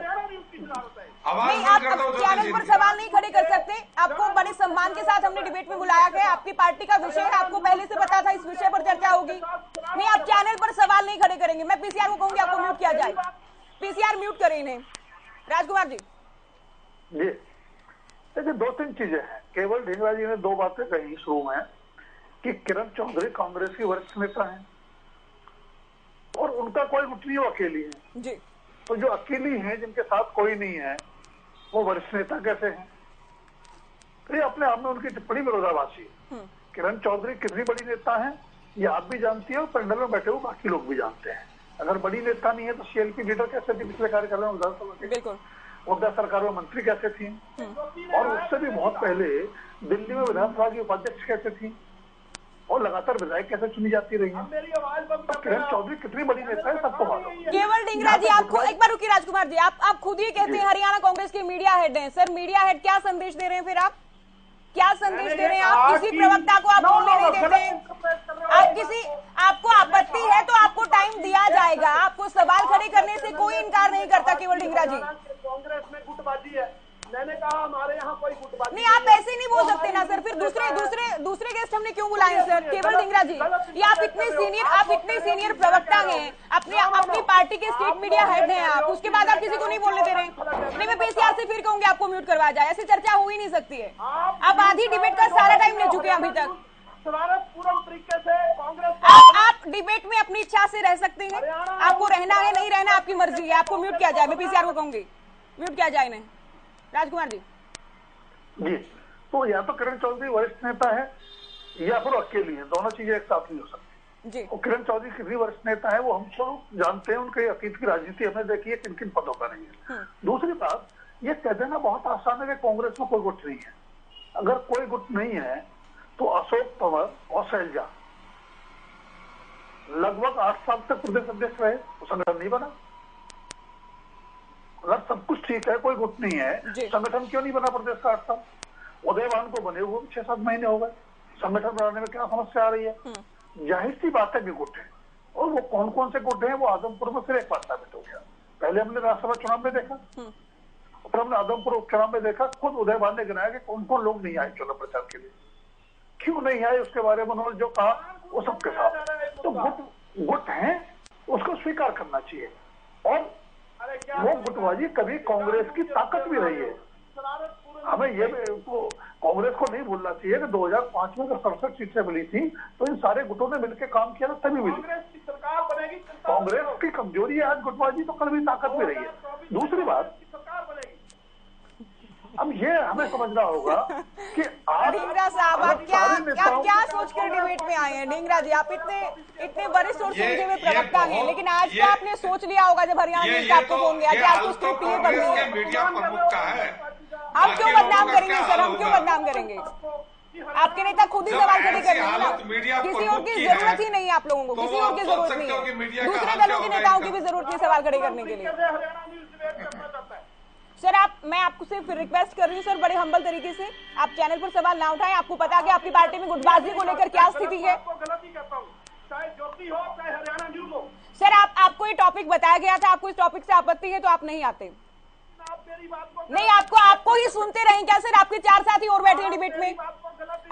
नहीं आप चैनल पर सवाल नहीं खड़े कर सकते, आपको बड़े सम्मान के साथ हमने डिबेट में बुलाया गया, आपकी पार्टी का विषय है, आपको पहले से पता था इस विषय पर चर्चा होगी, नहीं आप चैनल पर सवाल नहीं खड़े करेंगे, मैं पीसीआर को कहूंगी आपको म्यूट किया जाए, पीसीआर म्यूट करें इन्हें। राजकुमार जी देखिए, दो तीन चीजें हैं, केवल ढींगरा जी ने दो बातें कही शुरू में कि किरण चौधरी कांग्रेस की वरिष्ठ नेता हैं और उनका कोई गुट नहीं, वो अकेली है जी, तो जो अकेली हैं जिनके साथ कोई नहीं है वो वरिष्ठ नेता कैसे हैं? तो ये अपने आप में उनकी टिप्पणी विरोधाभासी है। किरण चौधरी कितनी बड़ी नेता है ये आप भी जानती है और पैनल में बैठे हुए बाकी लोग भी जानते हैं। अगर बड़ी नेता नहीं है तो सीएलपी लीडर कैसे थी पिछले कार्यकाल में विधानसभा के? बिल्कुल, उद्धव सरकार में मंत्री कैसे थी और उससे भी बहुत पहले दिल्ली में विधानसभा की उपाध्यक्ष कैसे थी और लगातार विधायक कैसे चुनी जाती रही है। तो किरण चौधरी कितनी बड़ी नेता है सबको मालूम। केवल ढींगरा जी आपको एक बार रुकिए, राजकुमार जी आप खुद ही कहते हैं हरियाणा कांग्रेस के मीडिया हेड हैं सर, मीडिया हेड क्या संदेश दे रहे हैं, फिर आप क्या संदेश दे रहे हैं? आप किसी प्रवक्ता को आप बोलने नहीं देते हैं, आपको आपत्ति है तो आपको टाइम दिया जाएगा, आपको सवाल खड़े करने से कोई इनकार नहीं करता केवल ढींगरा जी। कांग्रेस में गुटबाजी है, मैंने कहा हमारे यहाँ कोई गुटबाजी नहीं, आप ऐसे नहीं बोल सकते ना सर, फिर दूसरे गेस्ट हमने क्यों बुलाए सर? केवल ढींगरा जी ये आप इतने सीनियर प्रवक्ता हैं, अपनी पार्टी के स्टेट मीडिया हेड हैं आप, उसके बाद आप किसी को नहीं बोलने दे रहे। नहीं, मैं पीसीआर से फिर कहूंगी आपको म्यूट करवा जाए, ऐसी चर्चा हो ही नहीं सकती है। आप आधी डिबेट का सारा टाइम ले चुके हैं अभी तक, पूर्ण तरीके से कांग्रेस आप डिबेट में अपनी इच्छा से रह सकते हैं, आपको रहना है नहीं रहना आपकी मर्जी है, आपको म्यूट किया जाए, मैं पीसीआर को कहूंगी म्यूट किया जाए नहीं। राजकुमार जी तो या तो किरण चौधरी वरिष्ठ नेता है या फिर अकेली है, दोनों चीजें एक साथ नहीं हो सकती जी। और किरण चौधरी कितनी वरिष्ठ नेता है वो हम सब जानते हैं, उनके अतीत की राजनीति हमने देखी है, किन किन पदों पर नहीं है। दूसरी बात ये कह देना बहुत आसान है कि कांग्रेस में कोई गुट नहीं है, अगर कोई गुट नहीं है तो अशोक तंवर और शैलजा लगभग 8 साल तक प्रदेश अध्यक्ष रहे, वो संगठन नहीं बना। अगर सब कुछ ठीक है, कोई गुट नहीं है, संगठन क्यों नहीं बना प्रदेश का 8 साल? उदयभान को बने हुए 6-7 महीने हो गए, संगठन बनाने में क्या समस्या आ रही है? जाहिर सी बात है कि गुट है, और वो कौन कौन से गुट हैं वो आदमपुर में फिर एक बार साबित हो गया। पहले हमने राज्यसभा चुनाव में देखा, फिर हमने आदमपुर उपचुनाव में देखा, खुद उदयभान ने गिनाया कि कौन कौन लोग नहीं आए चुनाव प्रचार के लिए, क्यों नहीं आए, उसके बारे में उन्होंने जो कहा वो सबके साथ। तो गुट है, उसको स्वीकार करना चाहिए, और वो गुटबाजी कभी कांग्रेस की ताकत भी रही है। हमें ये कांग्रेस को नहीं भूलना चाहिए कि 2005 में जब 67 सीटें मिली थी तो इन सारे गुटों ने मिलकर काम किया था, तभी मिली। सरकार बनेगी, कांग्रेस की कमजोरी है आज गुटबाजी, तो कल भी ताकत भी रही है। दूसरी बात, अब ये हमें समझना होगा कि ढींगरा साहब आप क्या सोचकर डिबेट में आए हैं? ढींगरा जी, आप इतने वरिष्ठ और सुलझे हुए प्रवक्ता हैं, लेकिन आज तो आपने सोच लिया होगा जब हरियाणा में आपको फोन गया कि आपको स्क्रिप्ट ये पढ़नी है। मीडिया प्रमुख का है, हम क्यों बदनाम करेंगे सर, हम क्यों बदनाम करेंगे? आपके नेता खुद ही सवाल खड़े कर रहे हैं ना, किसी और की जरूरत ही नहीं है आप लोगों को, किसी और की जरूरत नहीं है, दूसरे दलों के नेताओं की भी जरूरत नहीं सवाल खड़े करने के लिए। सर मैं आपको सिर्फ रिक्वेस्ट कर रही हूँ सर, बड़े हम्बल तरीके से आप चैनल पर सवाल ना उठाएं। आपको पता है कि आपकी पार्टी में गुटबाजी को लेकर क्या स्थिति है। सर आपको ये टॉपिक बताया गया था, आपको इस टॉपिक से आपत्ति है तो आप नहीं आते। नहीं, आपको ही सुनते रहे क्या सर? आपके 4 साथी और बैठे डिबेट में,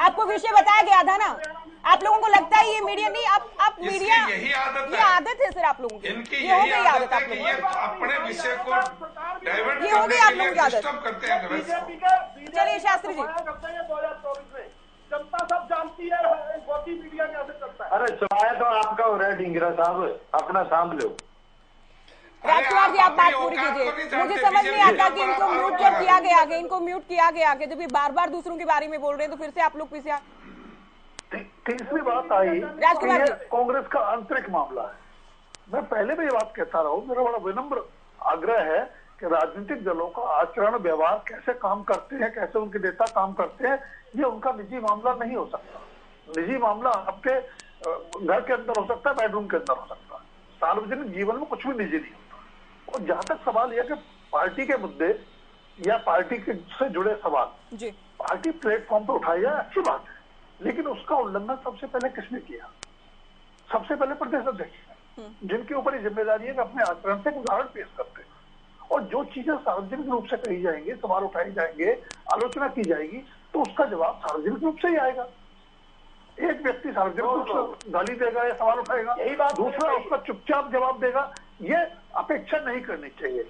आपको विषय बताया गया था ना। आप लोगों को लगता है ये मीडिया नहीं, आप मीडिया, ये आदत है सर आप लोगों की, ये हो गई आदत आप लोगों की, अपने विषय को ये हो गई आप लोगों की आदत। चलिए शास्त्री जी, 2024 में जनता सब जानती है गोदी मीडिया कैसे चलता है। अरे सवाल तो आपका हो रहा है ढींगरा साहब, अपना साम लो। राजकुमार जी आप बात पूरी कीजिए। मुझे समझ नहीं आता कि इनको म्यूट जब किया गया आगे, इनको म्यूट किया गया आगे, जब ये बार-बार दूसरों के बारे में बोल रहे हैं तो फिर से आप लोग पीछे। तीसरी बात आई कि ये कांग्रेस का आंतरिक मामला है। मैं पहले भी ये बात कहता रहा हूँ, मेरा बड़ा विनम्र आग्रह है कि राजनीतिक दलों का आचरण व्यवहार कैसे काम करते हैं, कैसे उनके नेता काम करते हैं, ये उनका निजी मामला नहीं हो सकता। निजी मामला आपके घर के अंदर हो सकता है, बेडरूम के अंदर हो सकता है, सार्वजनिक जीवन में कुछ भी निजी नहीं होता। और जहां तक सवाल यह कि पार्टी के मुद्दे या पार्टी के से जुड़े सवाल पार्टी प्लेटफॉर्म पर उठाई जाए, अच्छी बात है, लेकिन उसका उल्लंघन सबसे पहले किसने किया? सबसे पहले प्रदेश अध्यक्ष, जिनके ऊपर जिम्मेदारी है कि अपने आचरण से उदाहरण पेश करते हैं, और जो चीजें सार्वजनिक रूप से कही जाएंगी, सवाल उठाए जाएंगे, आलोचना की जाएगी, तो उसका जवाब सार्वजनिक रूप से ही आएगा। एक व्यक्ति सार्वजनिक रूप से गाली देगा या सवाल उठाएगा, यही बात, दूसरा उसका चुपचाप जवाब देगा, ये अपेक्षा नहीं करनी चाहिए।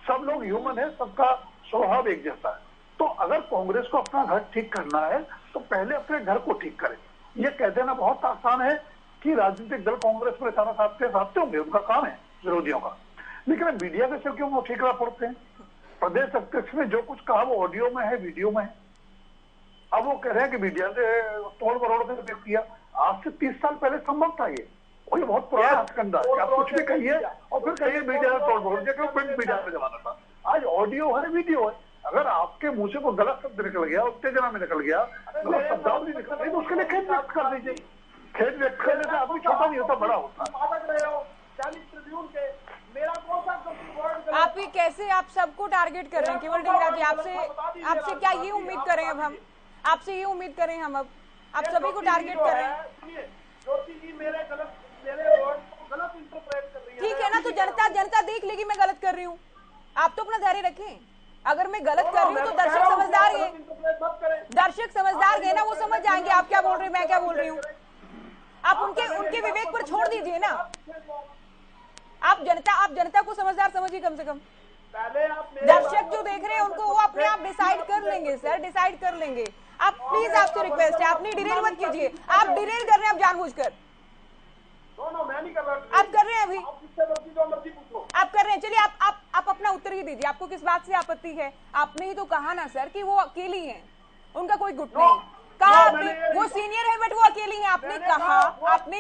सब लोग ह्यूमन है, सबका स्वभाव एक जैसा है। तो अगर कांग्रेस को अपना घर ठीक करना है तो पहले अपने घर को ठीक करें। ये कह देना बहुत आसान है कि राजनीतिक दल कांग्रेस में सारा साधते होंगे, उनका काम है विरोधियों का, लेकिन मीडिया के सिर क्यों वो ठीकरा पड़ते हैं? प्रदेश अध्यक्ष ने जो कुछ कहा वो ऑडियो में है, वीडियो में है। अब वो कह रहे हैं कि मीडिया से तोड़ मरोड़ के व्यक्त किया। आज से 30 साल पहले संभव था ये, और ये बहुत पुराना हथकंडा है। आप कुछ भी कहिए और फिर कहिए मीडिया से तोड़ मरोड़, प्रिंट मीडिया में जमाना था। आज ऑडियो है, वीडियो है। अगर आपके मुंह से कोई गलत शब्द निकल गया, उत्तेजना में निकल गया, गलत शब्दावली निकल गई, तो उसके लिए खेद व्यक्त कर दीजिए। खेद व्यक्त करने से आदमी छोटा नहीं होता, बड़ा होता है। आप ही कैसे आप सबको टारगेट कर रहे हैं? केवल ढींगरा जी, आपसे क्या ये उम्मीद करें? अब हम आपसे ये उम्मीद करें, हम अब आप सभी को टारगेट कर रहे हैं। ठीक है ना, तो जनता देख लेगी मैं गलत कर रही हूँ। आप तो अपना धैर्य रखें। अगर मैं गलत कर रही हूँ तो दर्शक समझदार है, दर्शक समझदार है ना, वो समझ जाएंगे आप क्या बोल रहे हैं, मैं क्या बोल रही हूँ। आप उनके विवेक पर छोड़ दीजिए ना। आप जनता को समझदार समझिए कम से कम। दर्शक जो देख रहे हैं उनको वो अपने आप डिसाइड कर लेंगे सर, डिसाइड कर लेंगे। आप प्लीज, आपसे रिक्वेस्ट है, आप नहीं डिरेल मत कीजिए। आप डिरेल कर रहे हैं, आप जानबूझकर मैं नहीं कर रहा। आप कर रहे हैं, अभी आप कर रहे हैं। चलिए आप अपना उत्तर ही दीजिए, आपको किस बात से आपत्ति है? आपने ही तो कहा ना सर कि वो अकेली हैं, उनका कोई गुट नहीं। कहा आपने वो सीनियर है बट वो अकेली हैं, आपने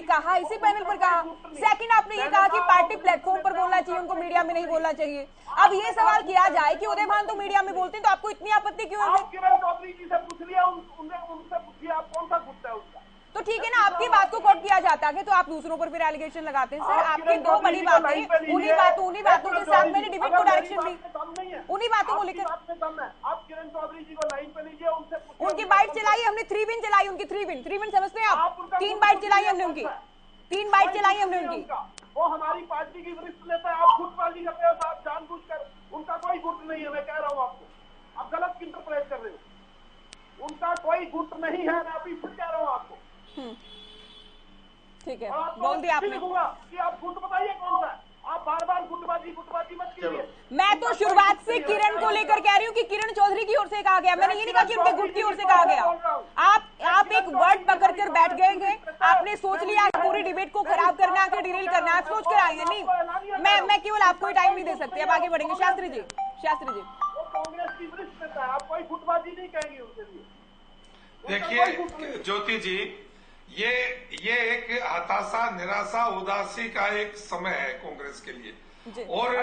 कहा इसी पैनल पर कहा। सेकंड आपने ये कहा कि पार्टी प्लेटफॉर्म पर बोलना चाहिए, उनको मीडिया में नहीं बोलना चाहिए। अब ये सवाल किया जाए कि उदयभान तो मीडिया में बोलते हैं, तो आपको इतनी आपत्ति क्यों है? किरण चौधरी जी से पूछ लिया, उनसे पूछिए आप कौन सा गुट है उसका। तो तो ठीक है ना, आपकी बात को कोट किया जाता है तो आप दूसरों पर फिर एलिगेशन लगाते हैं। सर आपकी दो बड़ी बातें, उन्हीं बातों के साथ मैंने डिबेट को डायरेक्शन दी, उन्हीं बातों को लेकर। आप किरण चौधरी जी को लाइन पे लीजिए, उनसे उनकी बाइट चलाई हमने, 3 विन चलाई उनकी, 3 विन समझते हैं आप? 3 बाइट चलाई हमने उनकी, 3 बाइट चलाई हमने उनकी। वो हमारी पार्टी की वरिष्ठ नेता है, आप गुटबाजी करते हो साहब जानबूझकर। उनका कोई गुट नहीं है, मैं कह रहा हूँ आपको, आप गलत इंटरप्रेट कर रहे हो। उनका कोई गुट नहीं है, मैं अभी फिर कह रहा हूँ आपको। ठीक है, बोल दिया आपने कि आप गुट बताइए कौन सा। आप बार बार गुटबाजी मत कीजिए। मैं तो शुरुआत से किरण को लेकर कह रही हूँ कि किरण चौधरी की ओर से कहा गया, मैंने ये नहीं कहा कि उनके गुट की ओर से कहा गया। आप एक वर्ड पकड़ कर बैठ गए हैं, आपने सोच लिया पूरी डिबेट को खराब करना है, डिरेल करना है, आप सोच कर आएंगे। नहीं, मैं केवल आपको ही टाइम नहीं दे सकती, अब आगे बढ़ेंगे। शास्त्री जी कांग्रेस की वरिष्ठ नेता है, आप कोई गुटबाजी नहीं कहेंगे उनके लिए। देखिए ज्योति जी, ये एक हताशा, निराशा, उदासी का एक समय है कांग्रेस के लिए, और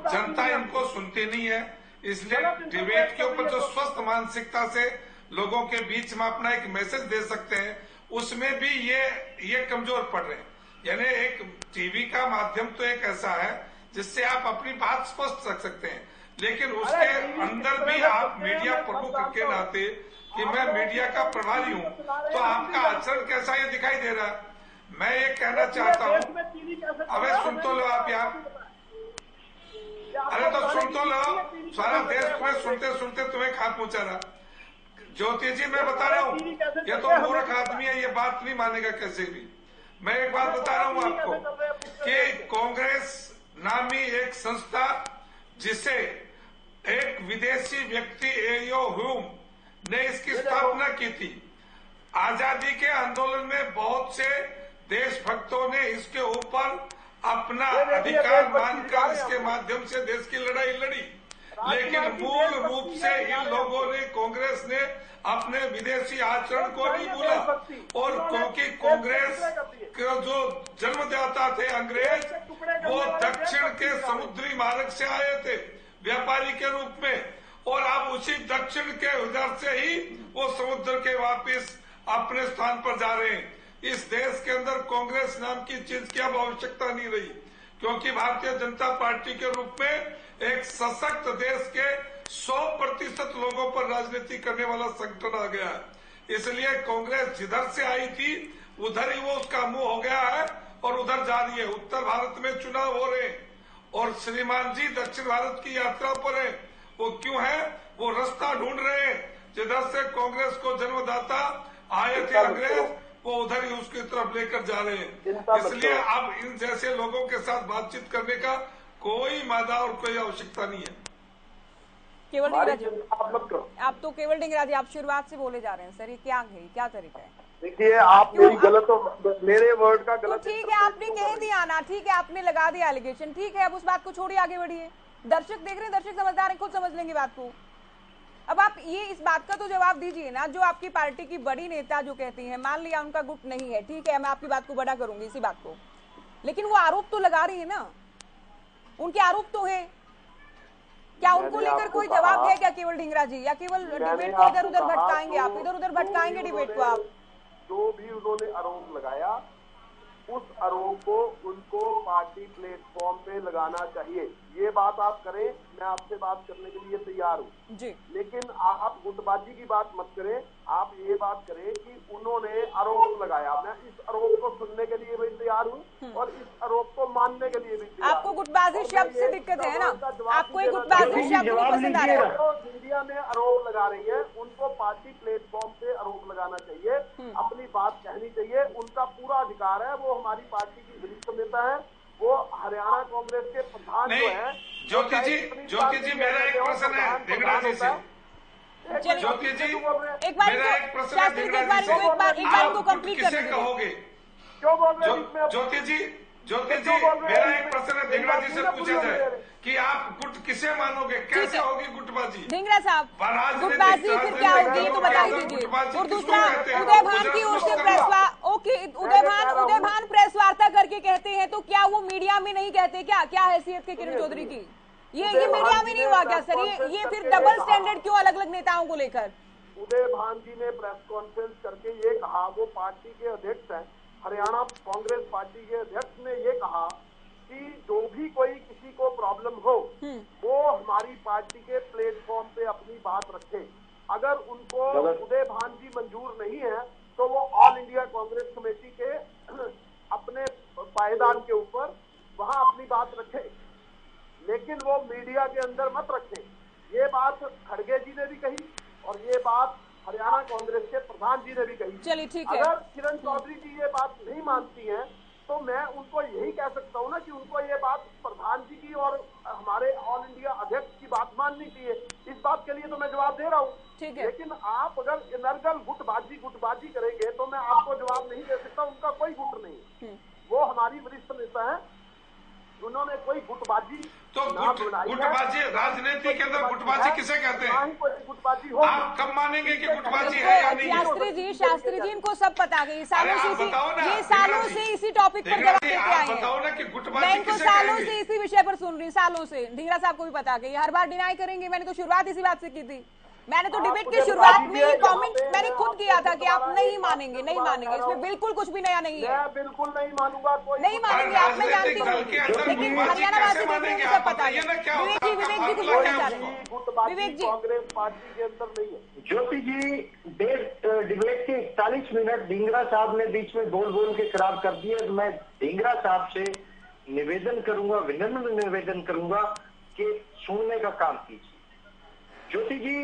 जनता इनको सुनती नहीं है। इसलिए डिबेट के ऊपर जो स्वस्थ मानसिकता से लोगों के बीच में अपना एक मैसेज दे सकते हैं, उसमें भी ये कमजोर पड़ रहे हैं। यानी एक टीवी का माध्यम तो एक ऐसा है जिससे आप अपनी बात स्पष्ट रख सकते हैं, लेकिन उसके अंदर भी आप मीडिया प्रमुख के नाते कि मैं मीडिया का प्रभारी हूं, तो आपका आचरण कैसा ये दिखाई दे रहा है। मैं ये कहना चाहता हूं, अबे सुन तो लो आप यार, अरे तो सुन तो लो, सारा देश तुम्हें सुनते तुम्हें खा पहुंचा रहा। ज्योति जी मैं बता रहा हूँ, ये तो मूर्ख आदमी है, ये बात नहीं मानेगा कैसे भी। मैं एक बात बता रहा हूँ आपको कि कांग्रेस नामी एक संस्था, जिसे एक विदेशी व्यक्ति एयो ह्यूम ने इसकी स्थापना की थी, आजादी के आंदोलन में बहुत से देशभक्तों ने इसके ऊपर अपना अधिकार मानकर इसके माध्यम से देश की लड़ाई लड़ी, लेकिन मूल रूप से इन लोगों ने, कांग्रेस ने अपने विदेशी आचरण को नहीं भूला। और क्योंकि कांग्रेस के जो जन्मदाता थे अंग्रेज, वो दक्षिण के समुद्री मार्ग से आए थे व्यापारी के रूप में, और अब उसी दक्षिण के उधर से ही वो समुद्र के वापस अपने स्थान पर जा रहे हैं। इस देश के अंदर कांग्रेस नाम की चीज की अब आवश्यकता नहीं रही, क्योंकि भारतीय जनता पार्टी के रूप में एक सशक्त देश के 100% लोगों पर राजनीति करने वाला संगठन आ गया है। इसलिए कांग्रेस जिधर से आई थी उधर ही वो उसका मुंह हो गया है और उधर जा रही है। उत्तर भारत में चुनाव हो रहे हैं और श्रीमान जी दक्षिण भारत की यात्रा पर है। वो क्यों है? वो रास्ता ढूंढ रहे हैं, जिधर से कांग्रेस को जन्मदाता आए थे अंग्रेज, वो उधर ही उसकी तरफ लेकर जा रहे हैं। इसलिए अब इन जैसे लोगों के साथ बातचीत करने का कोई मादा और कोई आवश्यकता नहीं है। केवल डिंगरा जी, आप तो केवल डिंगरा जी, आप शुरुआत से बोले जा रहे हैं सर, ये क्या है, क्या तरीका है? देखिए आप मेरी गलत, मेरे वर्ड का गलत, तो ठीक है आपने कह दिया ना, ठीक है आपने लगा दिया एलिगेशन, ठीक है अब उस बात को छोड़िए, आगे बढ़िए। दर्शक देख रहे हैं, दर्शक समझदार हैं, खुद समझ लेंगे बात को। अब आप ये इस बात का तो जवाब दीजिए ना, जो आपकी पार्टी की बड़ी नेता जो कहती हैं, मान लिया उनका गुट नहीं है, ठीक है मैं आपकी बात को बड़ा करूंगी इसी बात को, लेकिन वो आरोप तो लगा रही है ना, उनके आरोप तो है, क्या उनको लेकर कोई जवाब है क्या केवल ढिंगरा जी, या केवल डिबेट को इधर उधर भटकाएंगे आप, इधर उधर भटकाएंगे डिबेट को आप? जो भी उन्होंने आरोप लगाया, उस आरोप को उनको पार्टी प्लेटफॉर्म पे लगाना चाहिए। ये बात आप करें, मैं आपसे बात करने के लिए तैयार हूँ जी, लेकिन आप गुटबाजी की बात मत करें। आप ये बात करें कि उन्होंने आरोप लगाया, मैं इस आरोप को सुनने के लिए भी तैयार हूँ और इस आरोप को मानने के लिए भी तैयार। आपको गुटबाजी शब्द से दिक्कत है ना, आपको एक गुटबाजी शब्द नहीं पसंद आ रहा है। मीडिया में आरोप लगा रही है, उनको पार्टी प्लेटफॉर्म पे आरोप लगाना चाहिए, अपनी बात कहनी चाहिए, उनका पूरा अधिकार है। वो हमारी पार्टी की वरिष्ठ नेता है, वो हरियाणा कांग्रेस के प्रधान जो है। ज्योति जी मेरा एक प्रश्न है ढिंगरा जी से। ज्योति जी मेरा एक प्रश्न है ढिंगरा जी से, आप किसे कहोगे? क्यों बोल रहे हैं? ज्योति जी मेरा एक प्रश्न है ढिंगरा जी से पूछा जाए कि आप गुट किसे मानोगे, कैसे होगी गुटबाजी? ढिंगरा साहब, गुटबाजी फिर क्या होगी ये तो बता ही दीजिए। और दूसरा, उदय भान की ओर से उदय भान प्रेस वार्ता करके कहते हैं, तो क्या वो मीडिया में नहीं कहते क्या? क्या हैसियत के किरण चौधरी की? ये मीडिया में नहीं हुआ क्या सर? ये फिर डबल स्टैंडर्ड क्यों अलग अलग नेताओं को लेकर? उदय भान जी ने प्रेस कॉन्फ्रेंस करके ये कहा, वो पार्टी के अध्यक्ष हैं, हरियाणा कांग्रेस पार्टी के अध्यक्ष ने ये कहा कि जो भी कोई किसी को प्रॉब्लम हो वो हमारी पार्टी के प्लेटफॉर्म पे अपनी बात रखे। अगर उनको उदय भान जी मंजूर नहीं है तो वो ऑल इंडिया कांग्रेस कमेटी के अपने पायदान के ऊपर वहां अपनी बात रखे, लेकिन वो मीडिया के अंदर मत रखे। ये बात खड़गे जी ने भी कही और ये बात हरियाणा कांग्रेस के प्रधान जी ने भी कही। चलिए ठीक है। अगर किरण चौधरी जी ये बात नहीं मानती हैं तो मैं उनको यही कह सकता हूँ ना कि उनको ये बात प्रधान जी की और हमारे ऑल इंडिया अध्यक्ष की बात माननी चाहिए। इस बात के लिए तो मैं जवाब दे रहा हूँ, लेकिन आप अगर इनर्गल गुटबाजी करेंगे तो मैं आपको जवाब नहीं दे सकता। उनका कोई गुट नहीं, वो हमारी वरिष्ठ नेता है, उन्होंने कोई गुटबाजी तो गुटबाजी राजनीति के अंदर गुटबाजी किसे कहते हैं? गुटबाजी हो, आप कब मानेंगे कि गुटबाजी है या नहीं? शास्त्री जी इनको सब पता है, सालों से इसी टॉपिक पर जवाब देते आए हैं। बताओ ना कि गुटबाजी मैं इनको सालों से इसी विषय पर सुन रही, सालों से। ढींगरा साहब को भी पता है, हर बार डिनाई करेंगे। मैंने तो शुरुआत इसी बात से की थी। मैंने तो डिबेट की शुरुआत में ही कमेंट मैंने खुद किया था कि आप नहीं मानेंगे। इसमें बिल्कुल कुछ भी नया नहीं है। मैं बिल्कुल नहीं मानूंगा, नहीं मानेंगे आप, मैं जानती हूँ, लेकिन हरियाणा वासी देख रहे हैं, सब पता है। विवेक जी कुछ बोलना चाह रहे हैं। विवेक जी, कांग्रेस पार्टी के अंदर नहीं है। ज्योति जी, डिबेट के 41 मिनट ढींगरा साहब ने बीच में बोल के खराब कर दिए। तो मैं ढींगरा साहब से निवेदन करूंगा, विनम्र निवेदन करूंगा कि सुनने का काम कीजिए। ज्योति जी,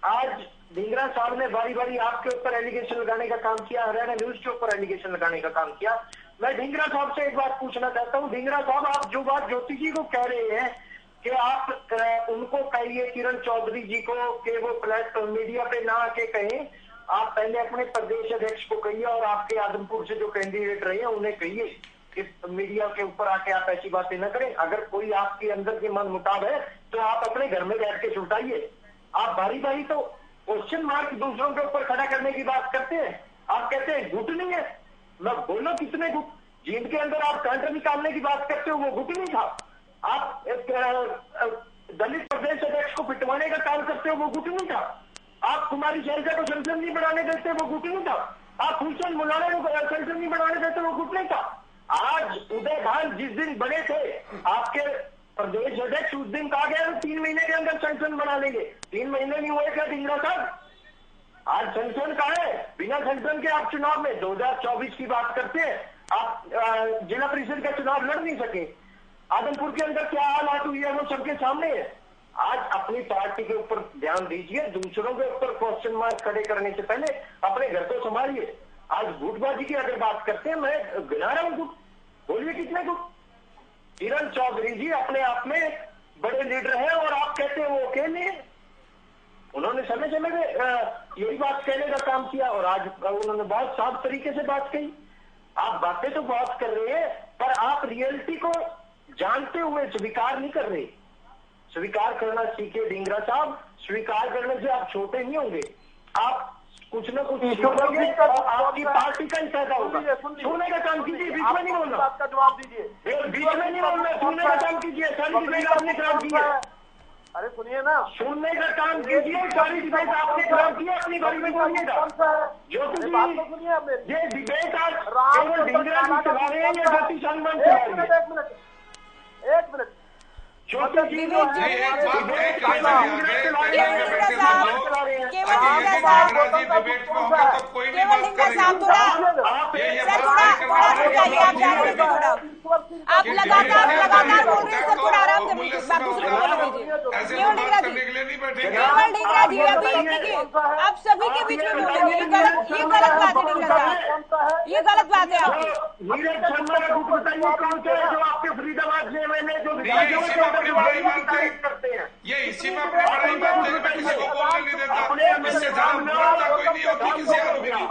आज ढींगरा साहब ने बारी बारी आपके ऊपर एलिगेशन लगाने का काम किया, हरियाणा न्यूज के ऊपर एलिगेशन लगाने का काम किया। मैं ढींगरा साहब से एक बात पूछना चाहता हूँ। ढींगरा साहब, आप जो बात ज्योति जी को कह रहे हैं कि आप उनको कहिए, किरण चौधरी जी को, कि वो प्लेटफॉर्म मीडिया पे ना आके कहें। आप पहले अपने प्रदेश अध्यक्ष को कहिए और आपके आदमपुर से जो कैंडिडेट रहे हैं उन्हें कहिए कि मीडिया के ऊपर आके आप ऐसी बातें न करें। अगर कोई आपके अंदर के मन मुताब है तो आप अपने घर में बैठ के सुलटाइए। आप बारी बारी तो क्वेश्चन मार्क दूसरों के ऊपर खड़ा करने की बात करते हैं। आप कहते हैं गुट नहीं है। मैं बोलो कितने गुट, जिनके अंदर आप कांटा निकालने की बात करते हो वो गुट नहीं था। आप एक दलित प्रदेश अध्यक्ष को पिटवाने का काम करते हो वो गुट नहीं था। आप कुमारी शैलजा को संसद नहीं बनाने देते वो गुट नहीं था। आप हुसैन मुलाना को संसद नहीं बनाने देते वो गुट नहीं था। आज उदय भान जिस दिन बने थे आपके प्रदेश अध्यक्ष, उस दिन कहा गया 3 महीने के अंदर संसद बना लेंगे। 3 महीने नहीं हुए क्या ढींगरा साहब? आज संसद कहा है? बिना संसद के आप चुनाव में 2024 की बात करते हैं। आप जिला परिषद का चुनाव लड़ नहीं सके। आदमपुर के अंदर क्या हालात हुई है वो सबके सामने है। आज अपनी पार्टी के ऊपर ध्यान दीजिए, दूसरों के ऊपर क्वेश्चन मार्क खड़े करने से पहले अपने घर को संभालिए। आज गुटबाजी की अगर बात करते हैं, मैं गिना रहा हूँ गुट, बोलिए कितने गुट। किरण चौधरी जी अपने आप में बड़े लीडर हैं और आप कहते हैं वो अकेले हैं। उन्होंने समय समय में यही बात कहने का काम किया और आज उन्होंने बहुत साफ तरीके से बात कही। आप बातें तो बहुत कर रहे हैं पर आप रियलिटी को जानते हुए स्वीकार नहीं कर रहे। स्वीकार करना सीखे ढींगरा साहब। स्वीकार करने से आप छोटे नहीं होंगे, आप कुछ न कुछ सीखोगे और आपकी पार्टी का ही फायदा होगा। सुनने का काम कीजिए, बीच में नहीं बोलना। आपका जवाब दीजिए, बीच में नहीं बोलना, सुनने का काम कीजिए। सारी डिबेट आपने खराब की है। अरे सुनिए ना, सुनने का काम कीजिए। सारी डिबेट आपने खराब की है, अपनी बारी में बोलिएगा। ज्योति जी, ये डिबेट आज केवल ढींगरा जी चला रहे हैं या ज्योति सांगवान चला रही है? एक मिनट ज्योति जी आप लगातार बोल रहे हैं सर, थोड़ा आराम से दूसरे को बोलने दीजिए। केवल ढींगरा जी अभी देखिए, आप सभी के बीच में बोलेंगे, ये गलत बात है ढींगरा साहब, ये गलत बात है आपकी। नीरज शर्मा का गुट बताइए कौन सा है जो आपके फरीदाबाद जिले में जो करते हैं। ये इसी में अपनी बड़ाई मानते हैं, किसी को बोलने नहीं देता, इससे ज्यादा बोलता कोई नहीं होती किसी आदमी की।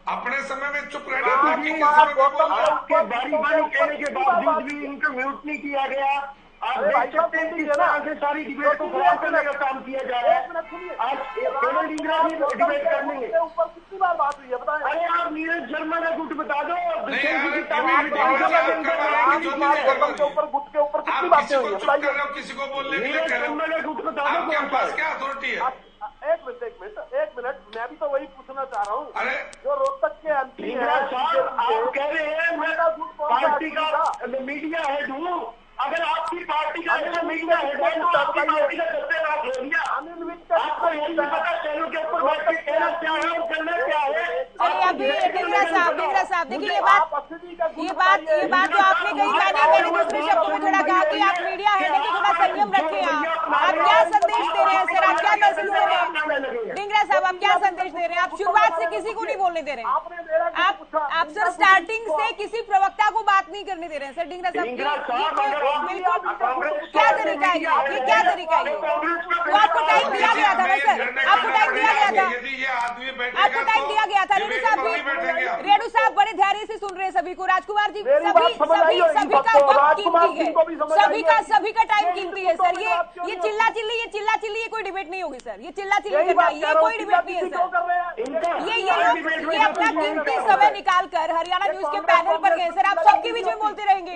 अपने समय में चुप रहना, बाकी के समय में आपके बारी बारी कहने के बावजूद भी इनको म्यूट नहीं किया गया। आप देख सकते हैं किस तरह से सारी डिबेट को खराब करने का काम किया जा रहा है। आज केवल ढींगरा जी डिबेट करने के ऊपर कितनी बार बात हुई है बताएं। अरे आप नीरज शर्मा का गुट बता दो। ऊपर गुट के ऊपर कितनी बातें हुई है बताइए। किसी को बोलने के लिए नीरज शर्मा का गुट बता दो, आपके पास क्या अथॉरिटी है? एक मिनट अरे जो रोहतक के एमपी आप कह रहे हैं मैं पार्टी का मीडिया हेड हूँ। अगर आपकी पार्टी का मीडिया हेड है तो आपकी पार्टी का सत्य नाश हो गया। आपको यही नहीं पता चैनल के ऊपर बैठ के कहना क्या है और करना क्या है। चलिए अभी ढींगरा साहब देखिए ये बात जो आपने कही, मैंने दूसरे शब्दों में थोड़ा कहा कि आप मीडिया हेड है तो थोड़ा संयम रखें। आप क्या संदेश दे रहे हैं सर, आप क्या मैसेज दे रहे हैं? ढींगरा साहब आप क्या संदेश दे रहे हैं? आप शुरुआत से किसी को नहीं बोलने दे रहे हैं, आप सर स्टार्टिंग से किसी प्रवक्ता को बात नहीं करने दे रहे हैं सर। ढींगरा साहब बिल्कुल क्या तरीका है ये क्या तरीका है? तो आपको टाइम दिया गया था ना सर, आपको टाइम दिया गया था, आपको टाइम दिया गया था। रेणु साहब बड़े धैर्य से सुन रहे हैं सभी को। राजकुमार जी सभी का वक्त कीमती है, सभी का टाइम कीमती है सर। ये चिल्ला चिल्ली ये कोई डिबेट नहीं होगी सर, ये चिल्ला चिल्ली करना ये कोई डिबेट नहीं है सर। ये अपना कीमती समय निकाल कर हरियाणा न्यूज के पैनल पर गए सर। आप सबके बीच में बोलते रहेंगे,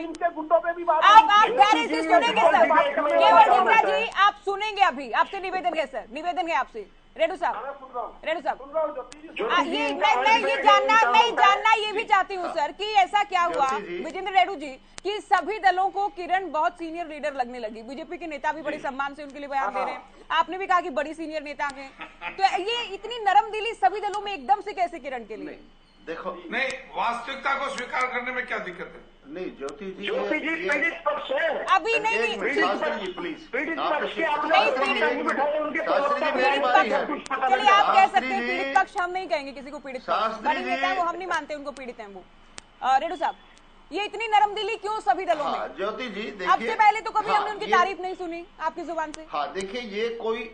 आप धैर्य से सुनेंगे सर। केवल ढींगरा जी आप सुनेंगे। अभी आपसे निवेदन है सर, निवेदन है आपसे। रेणु साहब ये मैं जानना ये भी चाहती हूँ सर कि ऐसा क्या हुआ विजेंद्र रेणु जी कि सभी दलों को किरण बहुत सीनियर लीडर लगने लगी। बीजेपी के नेता भी बड़े सम्मान से उनके लिए बयान दे रहे हैं, आपने भी कहा कि बड़ी सीनियर नेता हैं, तो ये इतनी नरम दिली सभी दलों में एकदम से कैसे किरण के लिए? देखो नहीं, वास्तविकता को स्वीकार करने में क्या दिक्कत है? नहीं ज्योति जी पीड़ित पक्ष है अभी नहीं शास्त्री जी प्लीज पीड़ित पक्ष के आपने उनके चलिए आप कह सकते हैं पीड़ित पक्ष, हम नहीं कहेंगे किसी को पीड़ित पक्ष। बड़े नेता है वो, हम नहीं मानते उनको पीड़ित हैं वो। रेणु साहब ये इतनी नरम दिली क्यों सभी दलों में? ज्योति जी देखिए, अब से पहले तो कभी हमने उनकी तारीफ नहीं सुनी आपकी जुबान से। हाँ देखिए, ये कोई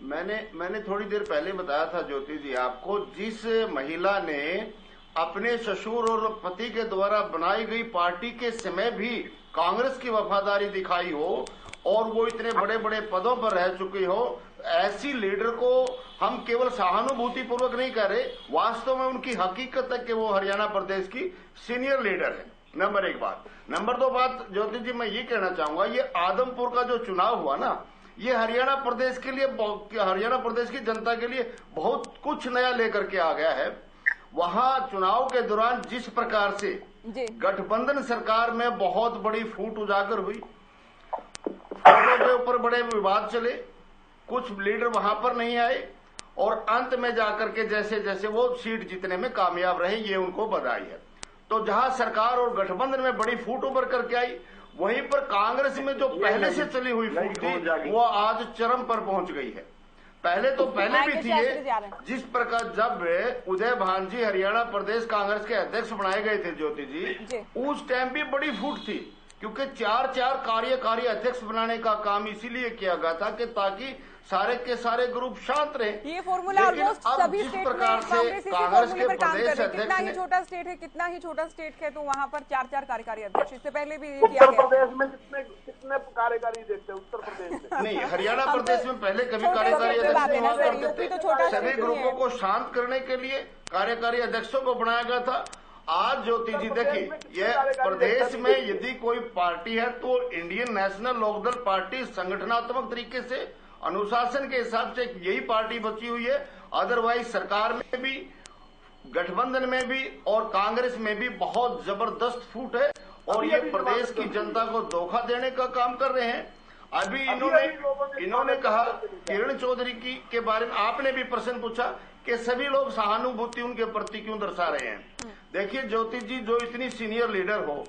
मैंने थोड़ी देर पहले बताया था ज्योति जी आपको, जिस महिला ने अपने ससुर और पति के द्वारा बनाई गई पार्टी के समय भी कांग्रेस की वफादारी दिखाई हो और वो इतने बड़े बड़े पदों पर रह चुकी हो, ऐसी लीडर को हम केवल सहानुभूति पूर्वक नहीं कह रहे, वास्तव में उनकी हकीकत है कि वो हरियाणा प्रदेश की सीनियर लीडर है। नंबर एक बात। नंबर दो बात ज्योति जी मैं ये कहना चाहूंगा, ये आदमपुर का जो चुनाव हुआ ना, ये हरियाणा प्रदेश के लिए, हरियाणा प्रदेश की जनता के लिए बहुत कुछ नया लेकर के आ गया है। वहां चुनाव के दौरान जिस प्रकार से गठबंधन सरकार में बहुत बड़ी फूट उजागर हुई, पदों के ऊपर बड़े विवाद चले, कुछ लीडर वहां पर नहीं आए और अंत में जाकर के जैसे जैसे वो सीट जीतने में कामयाब रहे, ये उनको बधाई है। तो जहां सरकार और गठबंधन में बड़ी फूट उभर करके आई, वहीं पर कांग्रेस में जो पहले से चली हुई फूट थी वो आज चरम पर पहुंच गई है। पहले भी थी ये, जिस प्रकार जब उदय भान जी हरियाणा प्रदेश कांग्रेस के अध्यक्ष बनाए गए थे ज्योति जी, उस टाइम भी बड़ी फूट थी, क्योंकि चार कार्यकारी अध्यक्ष बनाने का काम इसीलिए किया गया था कि ताकि सारे के सारे ग्रुप शांत रहे। ये फॉर्मूला ऑलमोस्ट सभी स्टेट में कांग्रेस के फॉर्मूले पर काम कर रहे हैं। कितना ही छोटा स्टेट है तो वहाँ पर चार कार्यकारी अध्यक्ष, इससे पहले भी किया गया। उत्तर प्रदेश में कितने कार्यकारी देखते हैं उत्तर प्रदेश में? नहीं, हरियाणा प्रदेश में पहले कभी कार्यकारी अध्यक्ष सभी ग्रुपों को शांत करने के लिए कार्यकारी अध्यक्षों को बनाया गया था। आज ज्योति जी देखिए, यह प्रदेश में यदि कोई पार्टी है तो इंडियन नेशनल लोकदल पार्टी संगठनात्मक तरीके से, अनुशासन के हिसाब से यही पार्टी बची हुई है। अदरवाइज सरकार में भी, गठबंधन में भी और कांग्रेस में भी बहुत जबरदस्त फूट है और ये प्रदेश की जनता को धोखा देने का काम कर रहे हैं। अभी इन्होंने कहा किरण चौधरी के बारे में, आपने भी प्रश्न पूछा कि सभी लोग सहानुभूति उनके प्रति क्यों दर्शा रहे हैं। देखिए ज्योति जी, जो इतनी सीनियर लीडर हो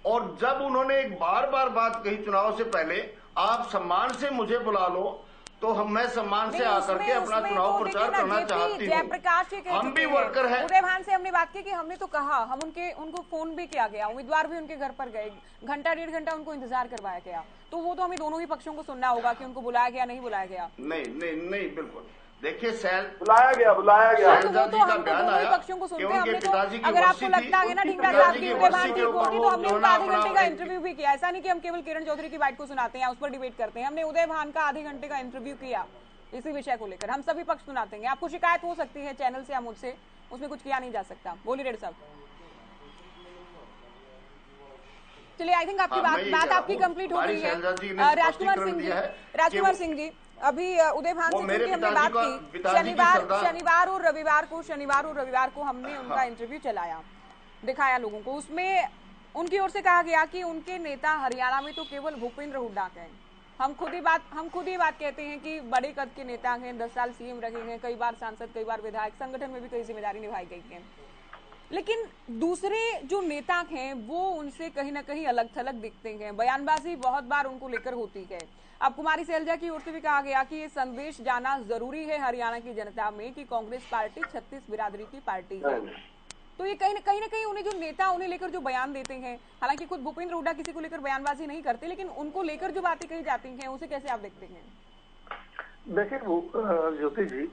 और जब उन्होंने एक बार बात कही चुनाव से पहले, आप सम्मान से मुझे बुला लो तो मैं सम्मान से आकर के अपना चुनाव प्रचार करना चाहती हूँ। हम भी वर्कर हैं। उदय भान से हमने बात की कि हमने तो कहा, हम उनको फोन भी किया गया, उम्मीदवार भी उनके घर पर गए, घंटा 1.5 घंटा उनको इंतजार करवाया गया, तो वो तो हमें दोनों ही पक्षों को सुनना होगा कि उनको बुलाया गया नहीं बुलाया गया। नहीं बिल्कुल। देखिए बुलाया गया शैलजा जी का बयान आया पक्षों को सुनते हमने तो, अगर आपको लगता है ना ढींगरा साहब की उदय भान की होती तो हमने उनका आधे घंटे का इंटरव्यू भी किया। ऐसा नहीं कि हम केवल किरण चौधरी की बात को सुनाते हैं, उस पर डिबेट करते हैं। हमने उदय भान का आधे घंटे का इंटरव्यू किया इसी विषय को लेकर। हम सभी पक्ष सुनाते हैं। आपको शिकायत हो सकती है चैनल से या मुझसे, उसमें कुछ किया नहीं जा सकता। बोलिए रेड्डी साहब। चलिए, आई थिंक आपकी बात आपकी कंप्लीट हो गई है। राजकुमार सिंह जी, अभी उदय भान से क्योंकि हमने बात की शनिवार और रविवार को हमने उनका इंटरव्यू चलाया, दिखाया लोगों को। उसमें उनकी ओर से कहा गया कि उनके नेता हरियाणा में तो केवल भूपेंद्र हुड्डा हैं। हम खुद ही बात कहते हैं कि बड़े कद के नेता हैं, 10 साल सीएम रहे हैं, कई बार सांसद, कई बार विधायक, संगठन में भी कई जिम्मेदारी निभाई गई है। लेकिन दूसरे जो नेता हैं वो उनसे कहीं ना कहीं अलग थलग दिखते हैं। बयानबाजी बहुत बार उनको लेकर होती है। अब कुमारी सैलजा की ओर से भी कहा गया कि ये संदेश जाना जरूरी है हरियाणा की जनता में कि कांग्रेस पार्टी 36 बिरादरी की पार्टी है। तो ये कहीं ना कहीं उन्हें जो नेता उन्हें लेकर जो बयान देते हैं, हालांकि खुद भूपेंद्र हुड्डा किसी को लेकर बयानबाजी नहीं करते, लेकिन उनको लेकर जो बातें कही जाती हैं उसे कैसे आप देखते हैं? देखिए ज्योति जी,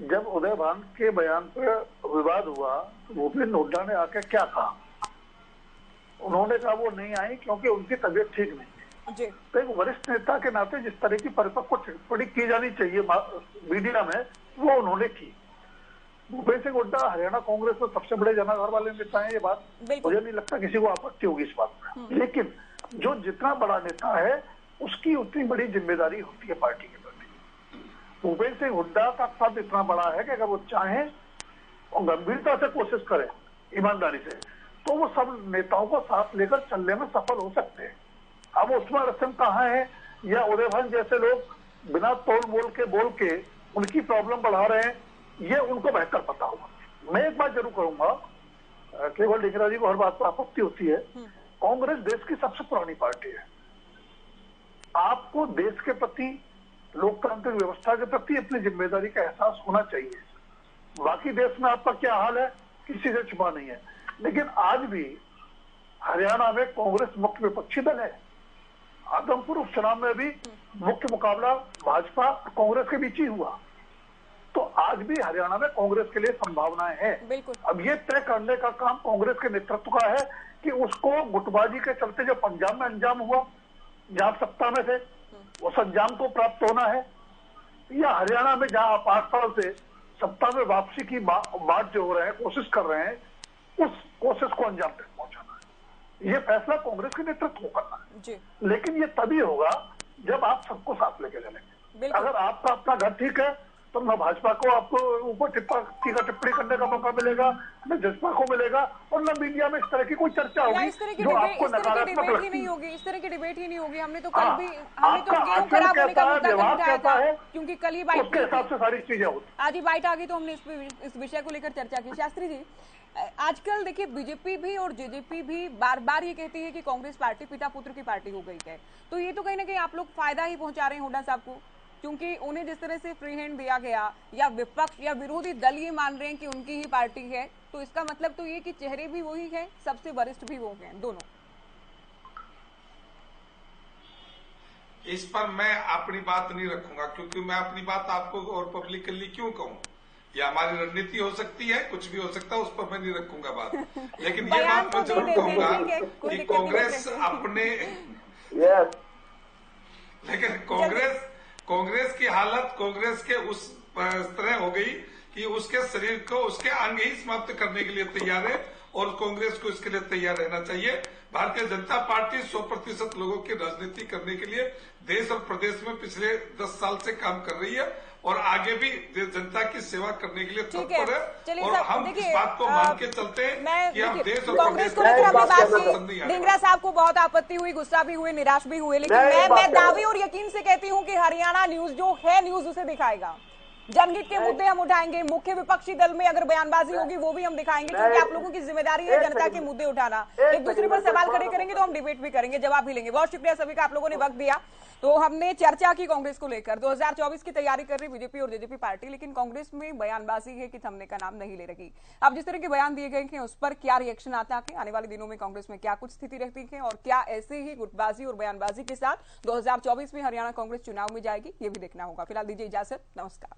जब उदय भान के बयान पर विवाद हुआ तो भूपेंद्र हुड्डा ने आके क्या कहा? उन्होंने कहा वो नहीं आई क्योंकि उनकी तबीयत ठीक नहीं है। तो एक वरिष्ठ नेता के नाते जिस तरह की परिपक्व टिप्पणी की जानी चाहिए मीडिया में, वो उन्होंने की। भूपेंद्र सिंह हुड्डा हरियाणा कांग्रेस में सबसे बड़े जनाधार वाले नेता हैं, ये बात मुझे नहीं लगता किसी को आपत्ति होगी इस बात में। लेकिन जो जितना बड़ा नेता है उसकी उतनी बड़ी जिम्मेदारी होती है पार्टी के प्रति। भूपेंद्र सिंह हुड्डा का पद इतना बड़ा है कि अगर वो चाहें और गंभीरता से कोशिश करें, ईमानदारी से, तो वो सब नेताओं को साथ लेकर चलने में सफल हो सकते हैं। अब उसमें रस्म कहाँ है, या उदय भान जैसे लोग बिना तोल बोल के उनकी प्रॉब्लम बढ़ा रहे हैं, ये उनको बेहतर पता होगा। मैं एक बात जरूर करूंगा, केवल डिगरा जी को हर बात पर आपत्ति होती है, कांग्रेस देश की सबसे पुरानी पार्टी है। आपको देश के प्रति, लोकतांत्रिक व्यवस्था के प्रति अपनी जिम्मेदारी का एहसास होना चाहिए। बाकी देश में आपका क्या हाल है किसी से छुपा नहीं है, लेकिन आज भी हरियाणा में कांग्रेस मुख्य विपक्षी दल है। आदमपुर उपचुनाव में भी मुख्य मुकाबला भाजपा और कांग्रेस के बीच ही हुआ। तो आज भी हरियाणा में कांग्रेस के लिए संभावनाएं हैं। अब ये तय करने का काम कांग्रेस के नेतृत्व का है कि उसको गुटबाजी के चलते जो पंजाब में अंजाम हुआ, जहां सत्ता में थे, उस अंजाम को प्राप्त होना है, या हरियाणा में जहां 5 साल से सत्ता में वापसी की बात जो हो रहे हैं, कोशिश कर रहे हैं, उस कोशिश को अंजाम तक पहुंचाना है। ये फैसला कांग्रेस के नेतृत्व को करना है। लेकिन ये तभी होगा जब आप सबको साथ लेके चलेंगे। अगर आपका अपना घर ठीक है तो न भाजपा को आपको ऊपर टिप्पणी करने का मौका मिलेगा, न जसपा को मिलेगा, और न मीडिया में इस तरह की कोई चर्चा होगी जो आपको नकारात्मक लगती है। इस तरह की डिबेट ही नहीं होगी। हमने तो कल भी खराब होने का मुद्दा उठाया था, क्योंकि कल ही बाइट के हिसाब से सारी चीजें होती, आज ही बाइट आ गई तो हमने इस विषय को लेकर चर्चा की। शास्त्री जी, आजकल देखिए बीजेपी भी और जेजेपी भी बार बार ये कहती है कि कांग्रेस पार्टी पिता पुत्र की पार्टी हो गई है। तो ये तो कहीं ना कहीं आप लोग फायदा ही पहुंचा रहे हैं हुड्डा साहब को, क्योंकि उन्हें जिस तरह से फ्री हैंड दिया गया, या विपक्ष या विरोधी दल ये मान रहे हैं कि उनकी ही पार्टी है, तो इसका मतलब तो ये कि चेहरे भी वही है, सबसे वरिष्ठ भी वो हैं, दोनों। इस पर मैं अपनी बात नहीं रखूंगा, क्योंकि मैं अपनी बात आपको और पब्लिकली क्यों कहूं? ये हमारी रणनीति हो सकती है, कुछ भी हो सकता है, उस पर मैं नहीं रखूंगा बात। लेकिन ये बात मैं जरूर कहूंगा कि कांग्रेस अपने, लेकिन कांग्रेस की हालत कांग्रेस के उस तरह हो गई कि उसके शरीर को, उसके अंग ही समाप्त करने के लिए तैयार है, और कांग्रेस को इसके लिए तैयार रहना चाहिए। भारतीय जनता पार्टी 100% लोगों की राजनीति करने के लिए देश और प्रदेश में पिछले 10 साल से काम कर रही है, और आगे भी जनता की सेवा करने के लिए तत्पर है। और हम इस बात को मान के चलते हैं कि हम देश और कांग्रेस को लेकर हमने बात की। ढींगरा साहब को बहुत आपत्ति हुई, गुस्सा भी हुए, निराश भी हुए, लेकिन मैं दावे और यकीन से कहती हूँ कि हरियाणा न्यूज जो है, न्यूज उसे दिखाएगा। जनहित के मुद्दे हम उठाएंगे, मुख्य विपक्षी दल में अगर बयानबाजी होगी वो भी हम दिखाएंगे, क्योंकि आप लोगों की जिम्मेदारी है जनता के मुद्दे उठाना। एक दूसरे पर सवाल खड़े करेंगे तो हम डिबेट भी करेंगे, जवाब भी लेंगे। बहुत शुक्रिया सभी का, आप लोगों ने वक्त दिया। तो हमने चर्चा की कांग्रेस को लेकर, 2024 की तैयारी कर रही बीजेपी और जेजेपी पार्टी, लेकिन कांग्रेस में बयानबाजी है कि थमने का नाम नहीं ले रही। अब जिस तरह के बयान दिए गए हैं उस पर क्या रिएक्शन आता है, आने वाले दिनों में कांग्रेस में क्या कुछ स्थिति रहती है, और क्या ऐसे ही गुटबाजी और बयानबाजी के साथ 2024 में हरियाणा कांग्रेस चुनाव में जाएगी, ये भी देखना होगा। फिलहाल दीजिए इजाजत, नमस्कार।